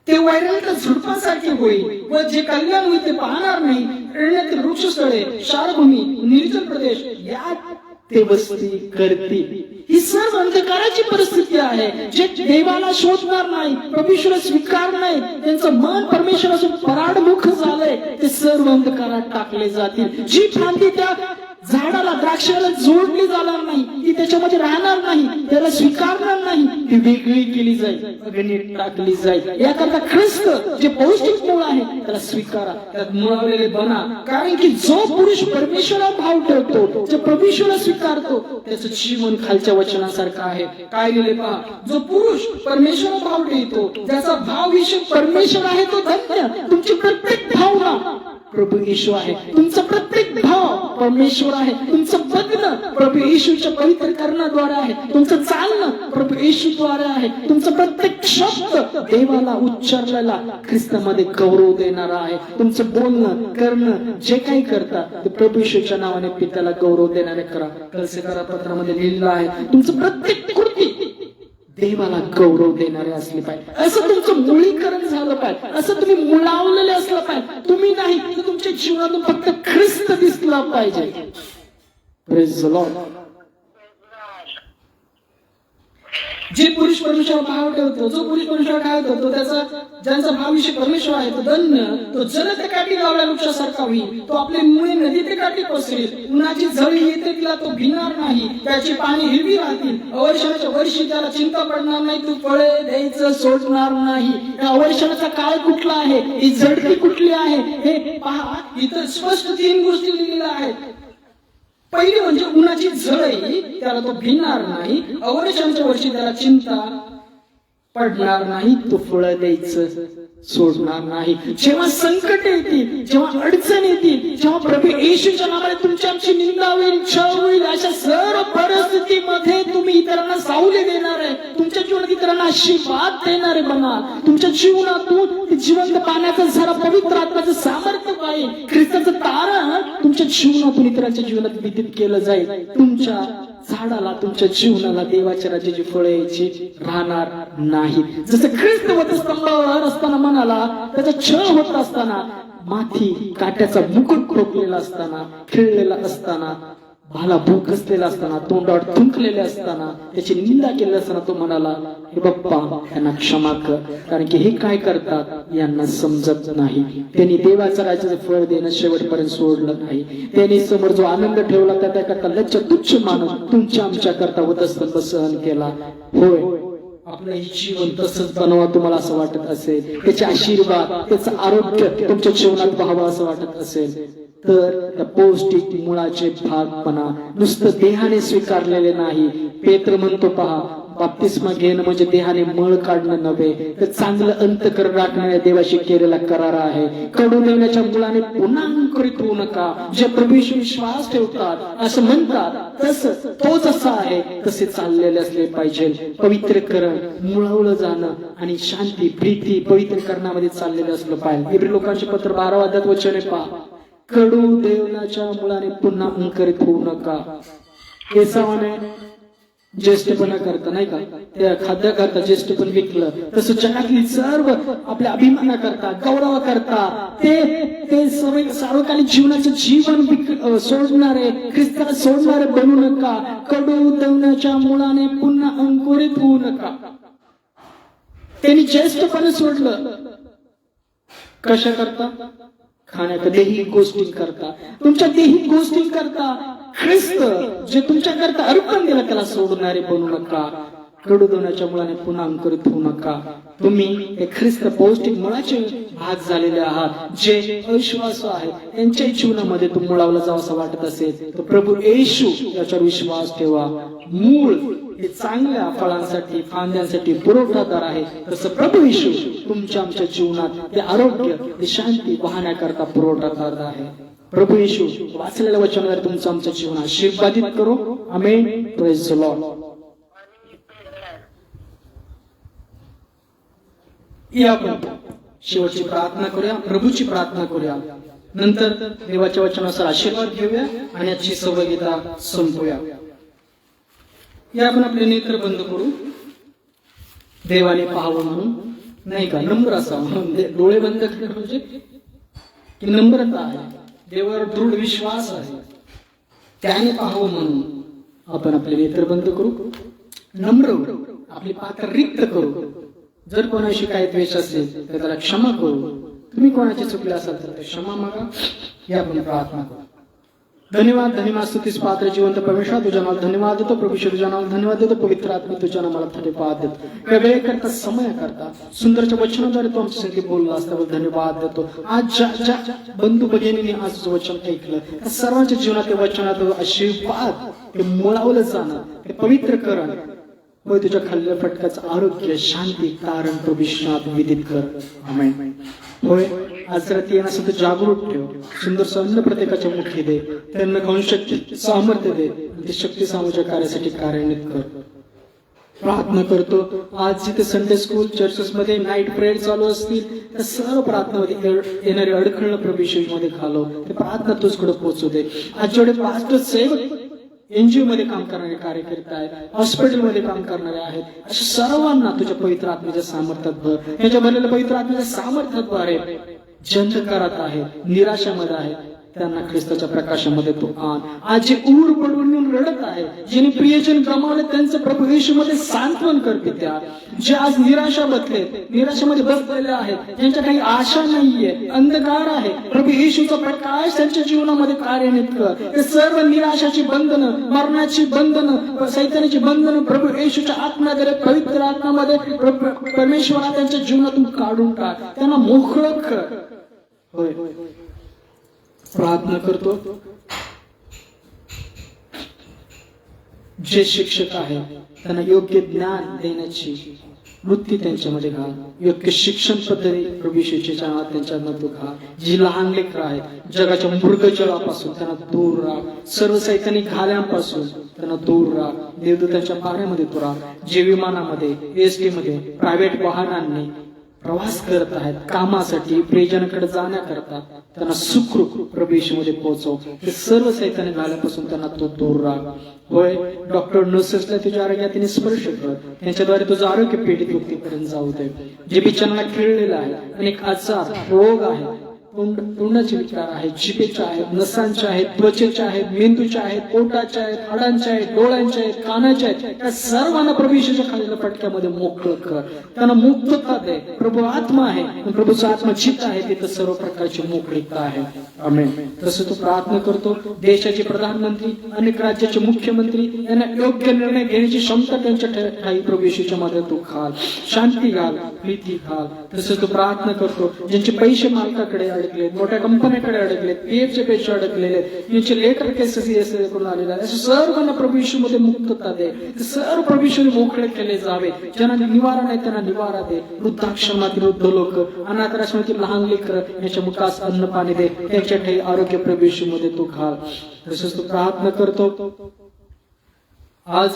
Speaker 2: ते वैराग्याच्या झुडपासारखे होईल व जे कल्याण होईल ते पाहणार नाही. अरण्यातील वृक्षस्थळे, क्षारभूमी, निर्जन प्रदेश यात ते वस्ती करतील. ही सर्व अंधकाराची परिस्थिती आहे. जे देवाला शोधणार नाही, परमेश्वराला स्वीकार नाही, त्यांचं मन परमेश्वरापासून पराडमुख झालंय, ते सर्व अंधकारात टाकले जातील. जी फांदी त्या झाडाला, द्राक्षाला जोडली जाणार नाही, ती त्याच्यामध्ये राहणार नाही, त्याला स्वीकारणार नाही, ती वेगळी केली जाईल, अग्नीत टाकली जाईल. याकरता ख्रिस्त जे पौष्टिक मूळ आहे त्याला स्वीकारा, त्यात मुळावलेले बना. कारण की जो पुरुष परमेश्वराला भाव ठेवतो, जो परमेश्वराला स्वीकारतो, त्याचं जीवन खालच्या वचनासारखं आहे. काय लिहिले पहा, जो पुरुष परमेश्वराला भाव ठेवतो, ज्याचा भाव विषय परमेश्वर आहे तो धन्य. तुमची प्रत्येक भावना प्रभू येशू आहे, तुमचा प्रत्येक भाव परमेश्वर आहे, तुमचं बघणं प्रभू येशूच्या पवित्र करण्याद्वारे आहे, तुमचं चालणं प्रभू येशूद्वारे आहे, तुमचं प्रत्येक शब्द देवाला उच्चारलेला ख्रिस्तामध्ये गौरव देणारा आहे. तुमचं बोलणं, करणं, जे काही करता ते प्रभू येशूच्या नावाने पित्याला गौरव देणारे करा. कलसीकारा पत्रामध्ये लिहिलेलं आहे, तुमचं प्रत्येक कृती देवाला गौरव देणारे असले पाहिजे. असं तुमचं मुळीकरण झालं पाहिजे, असं तुम्ही मुळावलेले असलं पाहिजे. तुम्ही नाही तर तुमच्या जीवनातून फक्त ख्रिस्त दिसला पाहिजे. Praise the Lord. जे पुरुष परमेश्वर भाव ठेवतो, जो पुरुष परमेश्वर काय ठेवतो, त्याचा ज्यांचा भाव विषय परमेश्वर आहे तो धन्य. तो जल ते काठी लावल्या वृक्षासारखा होईल, तो आपले मुळे नदी ते काठी पसरेल. उन्हाची झळी येते तिला तो भिणार नाही, त्याची पाणी हिरवी राहतील. अवर्षणाच्या वर्षी त्याला चिंता पडणार नाही, तू फळे द्यायचं सोडणार नाही. या अवर्षणाचा काळ कुठला आहे, ही झडती कुठली आहे, हे पहा. इथं स्पष्ट 3 गोष्टी लिहिलेल्या आहेत. पहिली म्हणजे उन्हाची झळी त्याला तो भिणार नाही, अवर्षांच्या वर्षी त्याला चिंता पडणार नाही, तो फळं द्यायचं सोडणार नाही. जेव्हा संकट येतील, जेव्हा अडचण येतील, जेव्हा प्रभू येशूच्या नावाने तुमची आमची निंदा होईल, छळ होईल, अशा सर्व परिस्थितीमध्ये तुम्ही इतरांना सावली देणार आहे, तुमच्या जीवनात इतरांना आशीर्वाद देणारे बना. तुमच्या जीवनातून जिवंत पाण्याचा झरा, पवित्र आत्म्याचं सामर्थ्य पाहिजे, ख्रिस्ताचं तारण तुमच्या जीवनातून इतरांच्या जीवनात विदित केलं जाईल. तुमच्या झाडाला, तुमच्या जीवनाला देवाच्या राज्याची फळे यायची राहणार नाही. जसं ख्रिस्त वधस्तंभावर असताना मनाला त्याचा छळ होत असताना, माथी काट्याचा मुकुट ठोकलेला असताना, खिळलेला असताना, भाला भूक असलेला असताना, तोंडावर थुंकलेले असताना, त्याची निंदा केली असताना तो म्हणाला, हे बाप्पा यांना क्षमा कर, कारण की हे काय करतात यांना समजत नाही. त्यांनी देवाचं राज्याचं फळ देणं शेवटपर्यंत सोडलं नाही. त्यांनी समोर जो आनंद ठेवला त्याकरता लज्ज तुच्छ मानून तुमच्या आमच्या करता वधस्तंभ सहन केला. होय, आपलं हे जीवन तसंच बनवा तुम्हाला असं वाटत असेल, त्याचे आशीर्वाद त्याचं आरोग्य तुमच्या जीवनात व्हावं असं वाटत असेल तर त्या पौष्टिक मुळाचे भागपणा नुसतं देहाने स्वीकारलेले नाही. पेत्र म्हणतो पहा, बाप्तिस्मा घेणं म्हणजे देहाने मळ काढणं नव्हे, तर चांगलं अंतःकरण राखणाऱ्या देवाशी केलेला करार आहे. कडू देण्याच्या मुलाने पुन्हा अंकुरित होऊ नका. जे प्रभूशी विश्वास ठेवतात असं म्हणतात तसं तो जसा आहे तसे चाललेले असले पाहिजे. पवित्रकरण, मुळवलं जाणं आणि शांती, प्रीती पवित्रकरणामध्ये चाललेलं असलं पाहिजे. इब्री लोकांचे पत्र 12 अध्यायात वचन आहे पहा, कडू देवनाच्या मुलाने पुन्हा अंकुरित होऊ नका. केसावाने ज्येष्ठपणा करता नाही का, त्या खाद्य करता ज्येष्ठपण विकलं, तसं जगातली सर्व आपल्या अभिमाना करता, गौरव करता, ते सार्वकालिक जीवनाचं जीवन सोडणारे, ख्रिस्ताला सोडणारे बनू नका. कडू देवनाच्या मुलाने पुन्हा अंकुरित होऊ नका. त्यांनी ज्येष्ठपण सोडलं कशा करता? खाण्याच्या देही गोष्टी करता, तुमच्या देही गोष्टी करता. ख्रिस्त जे तुमच्या करता अर्पण दिला त्याला सोडणारे बनू नका. कडू देण्याच्या मुलाने पुन्हा अंकुरित होऊ नका. तुम्ही हे ख्रिस्त पौष्टिक मुळाचे भाग झालेले आहात. जे अविश्वासू आहेत त्यांच्या जीवनामध्ये तू मुळावला जावं असं वाटत असेल तर प्रभू येशू याच्यावर विश्वास ठेवा. मूळ हे चांगल्या फळांसाठी, फांद्यांसाठी पुरवठादार आहे, तसं प्रभू येशू तुमच्या आमच्या जीवनात ते आरोग्य, ते शांती वाहण्याकरता पुरवठादार आहे. प्रभू येशू वाचलेल्या वचनाद्वारे तुमचं आमचं जीवन आशीर्वादित करो. आमेन. Praise the Lord. या आपण शेवटची प्रार्थना करूया, प्रभूची प्रार्थना करूया, नंतर देवाच्या वचनानुसार आशीर्वाद घेऊया आणि आजची सवयीता संपवूया. या आपण आपले नेत्र बंद करू, देवाने पाहावं म्हणून नाही का, नम्र असावं म्हणून. डोळे बंद करणं म्हणजे की नम्रता आहे, देवावर दृढ विश्वास आहे, त्याने पाहावं म्हणून आपण आपले नेत्र बंद करू, नम्र आपली पात्र रिक्त करू. जर कोणाशी काही द्वेष असेल तर त्याला क्षमा करू. तुम्ही कोणाची चुकले असाल तर क्षमा मागा. या आपण प्रार्थना करू. धन्यवाद, धन्यवाद, स्तुतीस पात्र जिवंत परमेश्वर तुझ्या नावाला धन्यवाद देतो. प्रभू तुझ्या नावाला धन्यवाद देतो. पवित्र आत्मा तुझ्या नावाला धन्यवाद देतो. या वेळेकरता, समयाकरता, सुंदरच्या वचनाद्वारे तू आमच्या संगीत बोलला असल्यावर धन्यवाद देतो. आज ज्या बंधू भगिनीने आज वचन ऐकलं त्या सर्वांच्या जीवनात ते वचनात आशीर्वाद, ते मुळावलं जाणं, ते पवित्रकरण, होय तुझ्या खाल्लेल्या फटकाचं आरोग्य, शांती, तारण प्रभूष्णात विदित कर. आमेन. होय आज रात्री येण्यासाठी जागरूक ठेव. सुंदर अन्न प्रत्येकाच्या मुठी दे, त्यांना खाऊन शक्ती सामर्थ्य दे, ते शक्ती सामूच्या कार्यासाठी कार्यान्वित कर. प्रार्थना करतो आज जिथे संडे स्कूल, चर्चेस मध्ये नाईट प्रेयर चालू असतील त्या सर्व प्रार्थनामध्ये येणारे अडखळणं प्रभू मध्ये घालव. ते प्रार्थना तुझकडे पोहोचू दे. आज जेवढे पास्टर, सेवक, एनजीओ मध्ये काम करणारे कार्यकर्ते आहेत, हॉस्पिटलमध्ये काम करणारे आहेत, अशा सर्वांना तुझ्या पवित्र आत्म्याच्या सामर्थ्यात भर. याच्या भरलेल्या पवित्र आत्म्याच्या सामर्थ्यात भर. जे अंधकारात आहेत, निराशामध्ये आहेत, त्यांना ख्रिस्ताच्या प्रकाशामध्ये तू आण. आज जे ऊर पडून रडत आहे, ज्यांनी प्रियजन गमावले त्यांचं प्रभू येशूमध्ये सांत्वन कर पित्या. जे आज निराशामध्ये बसलेले आहेत, ज्यांच्या काही आशा नाहीये, अंधकार आहे, प्रभू येशूचा प्रकाश त्यांच्या जीवनामध्ये कार्यान्वित कर. ते सर्व निराशाची बंधनं, मरणाची बंधनं, सैतानाची बंधनं प्रभू येशूच्या आत्म्याद्वारे, पवित्र आत्म्यामध्ये परमेश्वरा त्यांच्या जीवनातून काढून टाक. त्यांना मोकळं कर. होय प्रार्थना करतो जे शिक्षक आहेत त्यांना योग्य ज्ञान देण्याची वृत्ती त्यांच्यामध्ये घाल. योग्य शिक्षण पद्धती प्रभू येशूच्या नावात त्यांच्यामध्ये घाल. जी लहान लेकरं आहेत जगाच्या मृगजळापासून त्यांना दूर राख. सर्व सैतानी घाल्यांपासून त्यांना दूर राख. देवदूतांच्या पाण्यामध्ये तू राख. जे विमानामध्ये, एसटी मध्ये, प्रायव्हेट वाहनांनी प्रवास करत आहेत, कामासाठी, प्रियजनाकडे जाण्याकरता त्यांना सुखरूप प्रभू येशूमध्ये पोहोचव. ते सर्व सैतानी घाल्यापासून त्यांना तो दूर राख. होय डॉक्टर, नर्सेसला तुझ्या आरोग्याने स्पर्श कर. त्यांच्याद्वारे तुझं आरोग्य पीडित व्यक्तीपर्यंत जाऊ दे. जे बिचारांना खिळलेलं आहे, अनेक आजार, रोग आहे, तोंडाचे विकार आहेत, जिभेचे आहेत, नसांचे आहेत, त्वचेचे आहेत, मेंदूचे आहेत, पोटाचे आहेत, हाडांचे आहेत, डोळ्यांचे आहेत, कानाचे आहेत, त्या सर्वांना प्रभू येशूच्या खालील फटक्यामध्ये मोकळं कर. त्यांना मुक्तता दे. प्रभू आत्मा आहे, प्रभूचा आत्मा चित्त आहे, तिथं सर्व प्रकारची मोकळीकता आहे. आमेन. तसं तू प्रार्थना करतो, देशाचे प्रधानमंत्री, अनेक राज्याचे मुख्यमंत्री यांना योग्य निर्णय घेण्याची क्षमता त्यांच्या ठाई प्रभू येशूच्या मध्ये तू घाल, शांती घाल, प्रीती घाल. तसं तू प्रार्थना करतो, ज्यांचे पैसे मालकाकडे अडकलेत, मोठ्या कंपन्याकडे अडकलेत, पीएफचे पैसे अडकलेले, यांचे लेटर केसेस करून आलेले आहेत, सर्वांना प्रभू येशू मध्ये मुक्तता दे. सर्व प्रभू येशूने मोकळे केले जावे. ज्यांना निवारा नाही त्यांना निवारा दे. वृद्धाश्रमातील वृद्ध लोक, अनाथ आश्रमातील लहान लेकरं, याच्या मुखास अन्न पाणी दे. त्यांच्या ठाई आरोग्य प्रभू येशू मध्ये तू घाल. तसंच तू प्रार्थना करतो, आज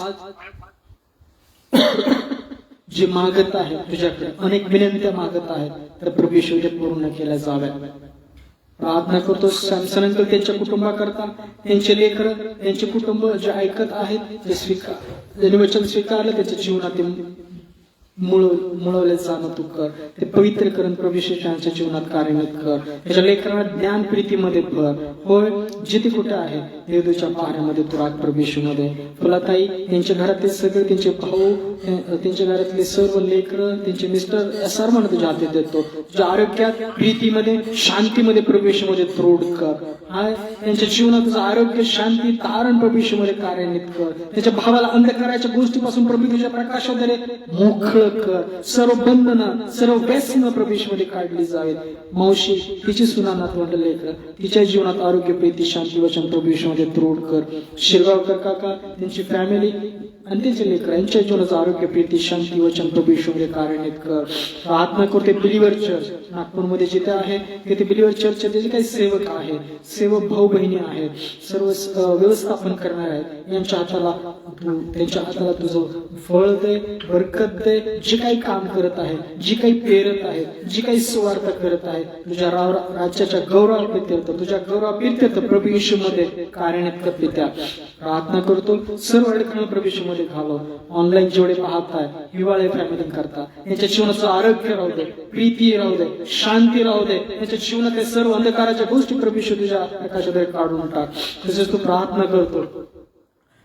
Speaker 2: जे मागत आहे तुझ्याकडे, अनेक विनंत्या मागत आहेत, तर प्रभू येशू ते पूर्ण केल्या जाव्या. प्रार्थना करतो सॅमसन अंकल त्यांच्या कुटुंबाकरता, त्यांचे लेकर, त्यांचे कुटुंब जे ऐकत आहेत, ते ज्यांनी वचन स्वीकारलं, त्याच्या जीवनात मुळवले जाणं तू कर. ते पवित्रीकरण प्रभू येशूच्या जीवनात कार्यान्वित कर. त्याच्या लेकरांना ज्ञान प्रीतीमध्ये भर. होय, जिथे कुठे आहे देवदूच्या पहाण्यामध्ये तू राग प्रभू येशूमध्ये. फुलाताई, त्यांच्या घरातले सगळे, त्यांचे भाऊ, त्यांच्या घरातले सर्व लेकरं, त्यांचे मिस्टर, या सर्वांना तुझ्या हातात देतो. तुझ्या आरोग्यात, प्रीतीमध्ये, शांतीमध्ये प्रभू येशूमध्ये तोड कर. हाय, त्यांच्या जीवनात तुझं आरोग्य, शांती, तारण प्रभू येशूमध्ये कार्यान्वित कर. त्याच्या भावाला अंधकाराच्या गोष्टीपासून प्रभू तुझ्या प्रकाशाद्वारे मोकळं कर. सर्व बंधनं, सर्व व्यसनं प्रभू येशूमध्ये काढली जावीत. मावशी, तिची सुना नातवंड लेकर, तिच्या जीवनात आरोग्य, प्रीती, शांती वचन प्रभू येशूमध्ये तोड कर. शिरगावकर काका, त्यांची फॅमिली आणि त्यांचे लेकर, यांच्या जीवनाचं आरोग्य, प्रीती, शांती वचन प्रभू येशूमध्ये कार्यान्वित कर. प्रार्थना करते बिलीवर चर्च नागपूरमध्ये जिथे आहे, तिथे बिलीवर चर्चचे जे काही सेवक आहे, सेवक भाऊ बहिणी आहेत, सर्व व्यवस्थापन करणार आहेत, त्यांच्या हाताला तुझं फळ दे, बरकत दे. जे काही काम करत आहे, जी काही पेरत आहे, जी काही सुवार्थ करत आहे, तुझ्या राज्याच्या गौरवाप्रित्यर्थ, तुझ्या गौरवाप्रित्यर्थ प्रभू येशूमध्ये कार्यान्वित कर पित्या. प्रार्थना करतो सर्व अडखळ प्रभू येशूमध्ये घालव. ऑनलाईन जेवढे पाहत आहे, हिवाळे फॅमिली करता, यांच्या जीवनाचं आरोग्य राहू दे, प्रीती राहू दे, शांती राहू दे. यांच्या जीवनात सर्व अंधकाराच्या गोष्टी प्रभू येशू तुझ्या प्रकाशाद्वारे काढून टाक. तसेच तू प्रार्थना करतो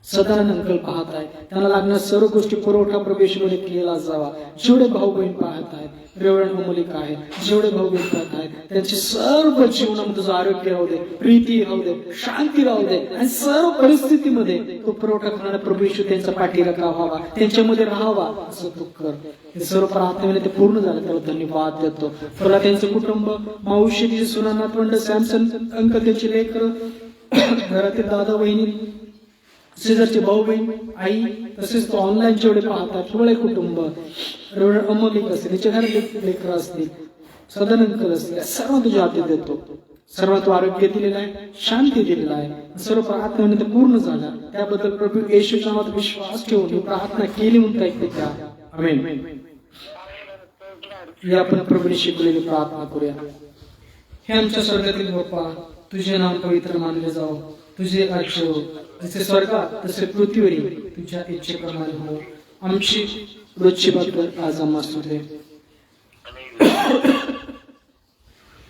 Speaker 2: सदानंद अंकल पाहत आहे, त्यांना लागणाऱ्या सर्व गोष्टी पुरवठा प्रभू येशूमध्ये केला जावा. जेवढे भाऊ बहीण पाहत आहेत, रेवण मुलिका आहेत, जेवढे भाऊ बहीण पाहत आहेत, त्यांचे सर्व जीवनामध्ये तुझं आरोग्य राहू दे, प्रीती राहू दे, शांती राहू दे. आणि सर्व परिस्थितीमध्ये तो पुरवठा करणारा प्रभू येशू त्यांचा पाठीराखा व्हावा, त्यांच्यामध्ये राहावा, असं तू कर. हे सर्व प्रार्थनेने ते पूर्ण झालं, त्याला धन्यवाद देतो. फला त्यांचं कुटुंब, मावशी, तिचे सुना नातवंड, सॅमसन अंकल, त्यांचे लेकर, घरातील दादा बहिणी, शेजारचे भाऊ बहीण, आई, तसेच तो ऑनलाईन जेवढे पाहतात, थोडे कुटुंब, अमोलिक असतील, तिच्या घरात लेकर असतील, सदानंद अंकल असतील, सर्व तुझ्या हातात देतो. सर्व तो आरोग्य दिलेला आहे, शांती दिलेला आहे. सर्व प्रार्थनेने पूर्ण झाला, त्याबद्दल प्रभू येशूच्या नावात विश्वास ठेवून ही प्रार्थना केली म्हणून ऐकते त्या. आमेन. या आपण प्रभूने शिकवलेली प्रार्थना करूया. हे आमच्या स्वर्गातील बाप्पा, तुझे नाव पवित्र मानले जाओ, तुझे राज्य हो, जसे स्वर्गात तसे पृथ्वीवरील तुझ्या इच्छेप्रमाणे हो. आमची रोजची भाकर आज आम्हास दे,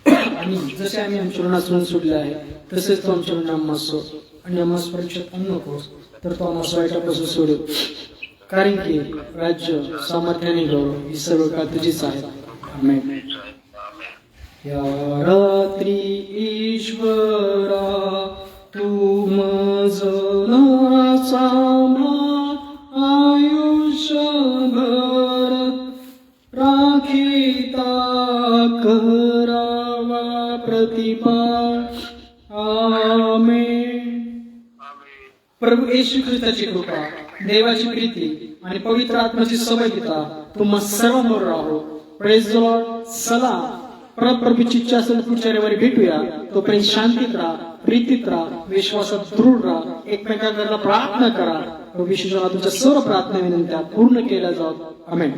Speaker 2: आणि जसे आम्ही आमच्या ऋणातून सुटले आहे, तसेच तो आमच्या ऋण आम्हास सोड, आणि आम्हास परीक्षेत आणू नकोस, तर तो आम्हास वाईटापासून सोडू. कारण की राज्य, सामर्थ्याने गौरव ही सर्व काळ तुझीच आहे. आमेन. या रात्री ईश्वरा तू मजला सांभाळ, आयुष्यभर राखीता करावा प्रतिपाळ. आमेन. प्रभू येशू ख्रिस्ताची कृपा, देवाची प्रीती आणि पवित्र आत्म्याची समविता तुम्हा सर्वांवर राहो. Praise the Lord. सलाम. प्रभूची इच्छा असेल पुढच्या रविवारी भेटूया. तोपर्यंत शांतीत राहा, प्रीतीत राहा, विश्वासात दृढ राहा, एकमेकांना प्रार्थना करा. प्रभू येशूच्या नावात तुमच्या सर्व प्रार्थना विनंत्या पूर्ण केल्या जातात. आमेन.